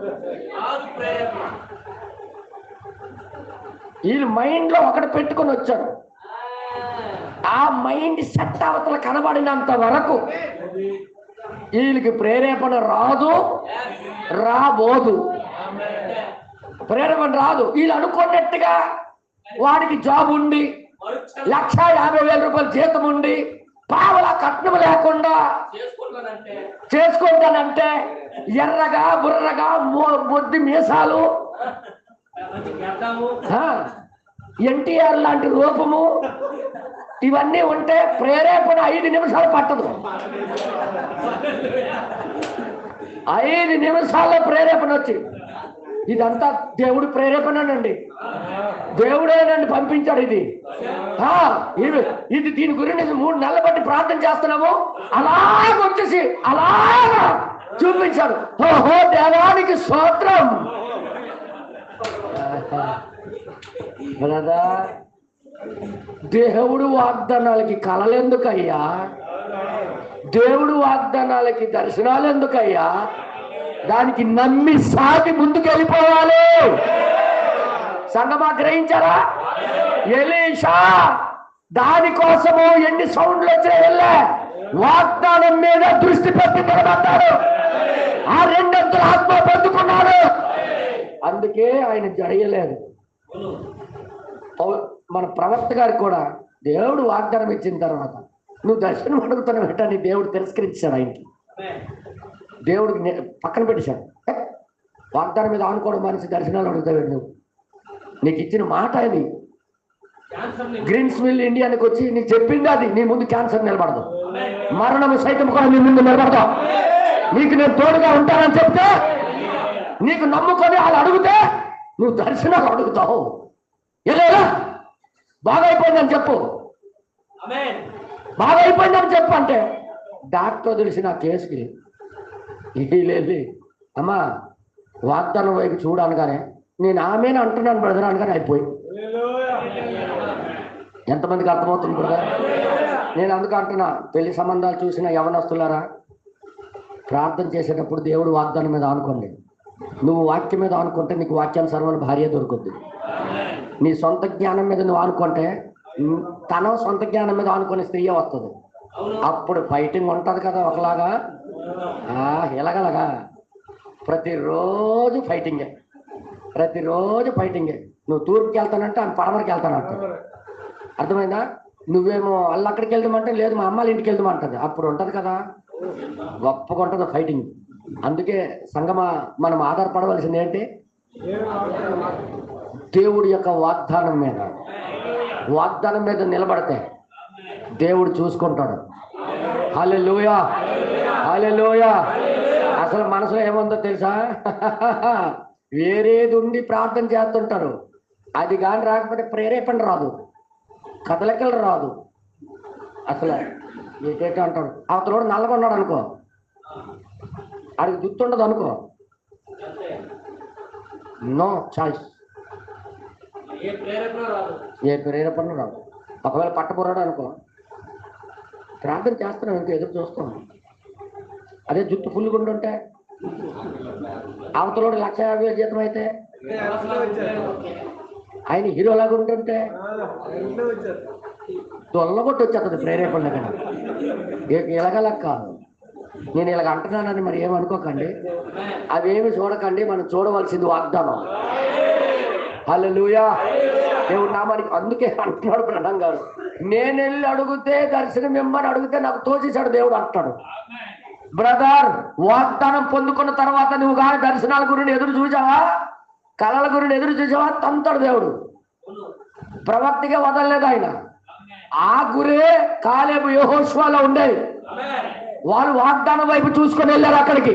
వీళ్ళు మైండ్ లో ఒకటి పెట్టుకొని వచ్చాడు. ఆ మైండ్ సెట్ అవతల కనబడినంత వరకు వీళ్ళకి ప్రేరేపణ రాదు, రాబోదు. ప్రేరేపణ రాదు. వీళ్ళు అనుకున్నట్టుగా వాడికి జాబ్ ఉండి 1,50,000 రూపాయలు జీతం ఉండి పావలా కట్నం లేకుండా చేసుకుంటానంటే ఎర్రగా బుర్రగా బొద్ది మీసాలు, ఎన్టీఆర్ లాంటి రూపము, ఇవన్నీ ఉంటే ప్రేరేపణ 5 నిమిషాలు పట్టదు. 5 నిమిషాల్లో ప్రేరేపణ వచ్చి, ఇదంతా దేవుడి ప్రేరేపణనండి, దేవుడేనండి పంపించాడు. ఇది దీని గురించి 3 నెలల బట్టి ప్రార్థన చేస్తున్నాము, అలాగొచ్చేసి అలాగా చూపించాడు. ఓహో దేవానికి స్తోత్రం. దేవుడు వాగ్దానాలకి కలలెందుకయ్యా? దేవుడు వాగ్దానాలకి దర్శనాలు ఎందుకయ్యా? దానికి నమ్మి సాగి ముందుకు వెళ్ళిపోవాలి. సంగమా గ్రహించారా? ఎలీషా దానికోసము ఎన్ని సౌండ్లు వచ్చినా వెళ్ళా, వాగ్దానం మీద దృష్టి పెట్టి నిలబడ్డాడు. ఆ రెండంతుల ఆత్మ పొందుకున్నాడు. అందుకే ఆయన జరగలేదు. మన ప్రవక్త గారికి కూడా దేవుడు వాగ్దానం ఇచ్చిన తర్వాత నువ్వు దర్శనం అడుగుతున్న వెంటనే దేవుడు తిరస్కరించాడు. ఆయనకి దేవుడికి పక్కన పెట్టేశాడు. వాగ్దానం మీద ఆనుకోవడం మనిషి దర్శనాలు అడుగుతావు నువ్వు. నీకు ఇచ్చిన మాట అది. గ్రీన్స్విల్ ఇండియానికి వచ్చి నీకు చెప్పింది అది. నీ ముందు క్యాన్సర్ నిలబడదు, మరణం సైతం కూడా నీ ముందు నిలబడతావు. నీకు నేను తోడుగా ఉంటానని చెప్తే, నీకు నమ్ముకొని వాళ్ళు అడిగితే నువ్వు దర్శనాలు అడుగుతావు. ఎలా బాగా అయిపోయిందని చెప్పు, బాగా అయిపోయిందని చెప్పు అంటే డాక్టర్ తెలిసి నా కేసుకి వెళ్ళి అమ్మా వాగ్దానం వైపు చూడనగానే నేను ఆమెను అంటున్నాను బ్రదర్ అనగానే అయిపోయి. ఎంతమందికి అర్థమవుతుంది బ్రదర్? నేను అందుకు అంటున్నా, పెళ్లి సంబంధాలు చూసిన యవనస్తులారా, ప్రార్థన చేసేటప్పుడు దేవుడు వాగ్దానం మీద ఆనుకోండి. నువ్వు వాక్యం మీద ఆనుకుంటే నీకు వాక్యానుసారమైన భార్య దొరుకుద్ది. నీ సొంత జ్ఞానం మీద నువ్వు ఆనుకుంటే తన సొంత జ్ఞానం మీద ఆనుకునే స్త్రీయే వస్తుంది. అప్పుడు ఫైటింగ్ ఉంటుంది కదా ఒకలాగా, ఎలాగలాగా ప్రతిరోజు ఫైటింగే, ప్రతిరోజు ఫైటింగే. నువ్వు తూర్పుకి వెళ్తానంటే ఆమె పడమరికి వెళ్తానంట. అర్థమైందా? నువ్వేమో వాళ్ళు అక్కడికి వెళ్దామంటే లేదు మా అమ్మాళ్ళ ఇంటికి వెళ్దామంటది. అప్పుడు ఉంటుంది కదా, గొప్పగా ఉంటుంది ఫైటింగ్. అందుకే సంగమా మనం ఆధారపడవలసింది ఏంటి? దేవుడి యొక్క వాగ్దానం మీద. వాగ్దానం మీద నిలబడితే దేవుడు చూసుకుంటాడు. హల్లెలూయా, హల్లెలూయా. అసలు మనసులో ఏముందో తెలుసా? వేరేది ఉండి ప్రార్థన చేస్తుంటారు. అది కానీ రాకపోతే ప్రేరేపణ రాదు, కదలికలు రాదు. అసలు ఏటేటో అంటాడు. అవతలోడు నల్లగా ఉన్నాడు అనుకో, అది గుర్తుండదు అనుకో, నో చాయిస్, ఏ ప్రేరేపణ రాదు. ఒకవేళ పట్టబుర్రాడు అనుకో, ప్రార్థన చేస్తున్నాం ఇంకా ఎదురు చూస్తాం. అదే జుట్టు ఫుల్గా ఉండుంటే, అవతలోడు 1,50,000 జీతం అయితే, ఆయన హీరోలాగా ఉంటుంటే దొల్లగొట్టి వచ్చేస్తుంది ప్రేరేపణ కదా. ఇలాగలా కాదు. నేను ఇలాగ అంటున్నానని మరి ఏమనుకోకండి, అవేమి చూడకండి. మనం చూడవలసింది వాగ్దానం. హల్లెలూయా, దేవుడు నామానికి. అందుకే అంటున్నాడు బ్రహ్మం గారు, నేను వెళ్ళి అడిగితే దర్శనం ఇమ్మని అడిగితే నాకు తోచేశాడు దేవుడు అంటాడు. బ్రదర్, వాగ్దానం పొందుకున్న తర్వాత నువ్వు కానీ దర్శనాల గురించి ఎదురు చూసావా, కళల గురించి ఎదురు చూసావా, తంతాడు దేవుడు. ప్రవక్తిగా వదలలేదు ఆయన. ఆ గురే కాలేబు యెహోషువలో ఉండేది. వాళ్ళు వాగ్దానం వైపు చూసుకొని వెళ్ళారు. అక్కడికి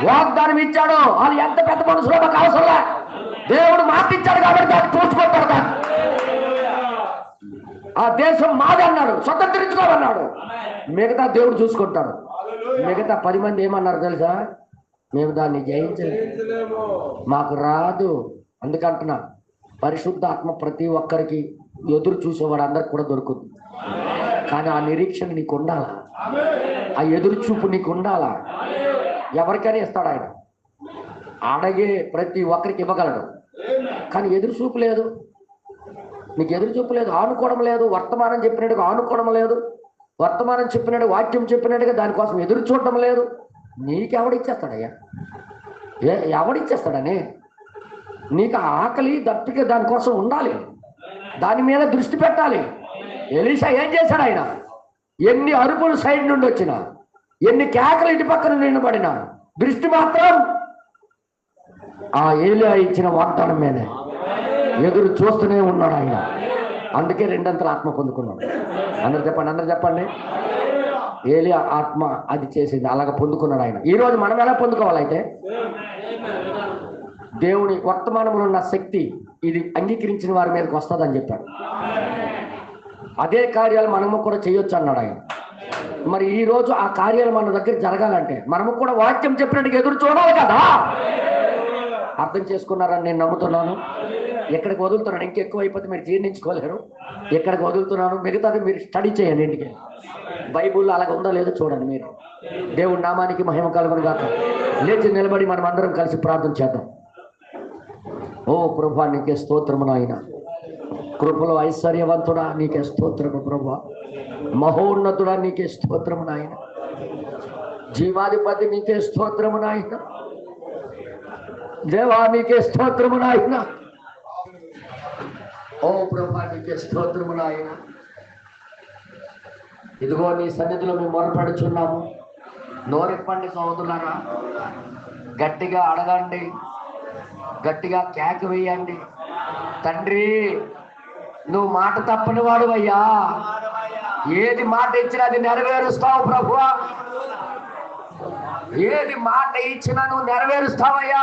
వాగ్దానం ఇచ్చాడు. వాళ్ళు ఎంత పెద్ద మనుషులో మాకు అవసరంలే, దేవుడు మాట ఇచ్చాడు కాబట్టి దాన్ని చూసుకుంటాడు. ఆ దేశం మాది అన్నాడు, స్వతంత్రించుకోమన్నాడు. మిగతా దేవుడు చూసుకుంటాడు. మిగతా 10 మంది ఏమన్నారు తెలుసా? మేము దాన్ని జయించలేము, మాకు రాదు. అందుకంటున్నా, పరిశుద్ధ ఆత్మ ప్రతి ఒక్కరికి ఎదురు చూసేవాడు అందరికి కూడా దొరుకుతుంది. కానీ ఆ నిరీక్షణ నీకు ఉండాలా, ఆ ఎదురు చూపు నీకు ఉండాలా. ఎవరికైనా ఇస్తాడు ఆయన, అడగే ప్రతి ఒక్కరికి ఇవ్వగలడు. కానీ ఎదురు చూపు లేదు, నీకు ఎదురు చూపు లేదు, ఆనుకోవడం లేదు. వర్తమానం చెప్పినట్టుగా ఆనుకోవడం లేదు, వర్తమానం చెప్పినట్టు వాక్యం చెప్పినట్టుగా దానికోసం ఎదురు చూడటం లేదు. నీకెవడిచ్చేస్తాడయ్యా? ఎవడిచ్చేస్తాడని? నీకు ఆకలి దప్పిక దానికోసం ఉండాలి, దాని మీద దృష్టి పెట్టాలి. ఎలీషా ఏం చేశాడు? ఆయన ఎన్ని అరుపులు సైడ్ నుండి వచ్చినా, ఎన్ని కేకలు ఇటు పక్కన నిలబడినా దృష్టి మాత్రం ఆ ఏలియా ఇచ్చిన వాగ్దానం మీదే ఎదురు చూస్తూనే ఉన్నాడు ఆయన. అందుకే 2 ఆత్మ పొందుకున్నాడు. అందరు చెప్పండి, అందరు చెప్పండి. ఏలియా ఆత్మ అది చేసింది, అలాగ పొందుకున్నాడు ఆయన. ఈరోజు మనం ఎలా పొందుకోవాలైతే, దేవుని వర్తమానంలో ఉన్న శక్తి ఇది అంగీకరించిన వారి మీదకి వస్తుందని చెప్పాడు. అదే కార్యాలు మనము కూడా చేయొచ్చు అన్నాడు ఆయన. మరి ఈ రోజు ఆ కార్యాలు మన దగ్గర జరగాలంటే మనము కూడా వాక్యం చెప్పినట్టుగా ఎదురు చూడాలి కదా. అర్థం చేసుకున్నారని నేను నమ్ముతున్నాను. ఎక్కడికి వదులుతున్నాను, ఇంకెక్కువ అయిపోతే మీరు జీర్ణించుకోలేరు. ఎక్కడికి వదులుతున్నాను, మిగతాది మీరు స్టడీ చేయండి ఇంటికి. బైబుల్లో అలాగ ఉందో లేదో చూడండి మీరు. దేవుడి నామానికి మహిమ కలుగును గాక. లేచి నిలబడి మనం అందరం కలిసి ప్రార్థన చేద్దాం. ఓ ప్రభువా, నీకే స్తోత్రము నాయన. కృపలో ఐశ్వర్యవంతుడా, నీకే స్తోత్రము ప్రభువా. మహోన్నతుడా, నీకే స్తోత్రము నాయన. జీవాధిపతి, నీకే స్తోత్రము నాయన. దేవా, నీకే స్తోత్రము నాయన. ఓ ప్రభువా, నీకే స్తోత్రము నాయన. ఇదిగో నీ సన్నిధిలో మేము మొరపెడుచున్నాము. నోరెప్పండి సోదరులారా, గట్టిగా అడగండి, గట్టిగా కేక వేయండి. తండ్రి, నువ్వు మాట తప్పని వాడువయ్యా. ఏది మాట ఇచ్చినా అది నెరవేరుస్తావు ప్రభువా. ఏది మాట ఇచ్చినా నువ్వు నెరవేరుస్తావయ్యా.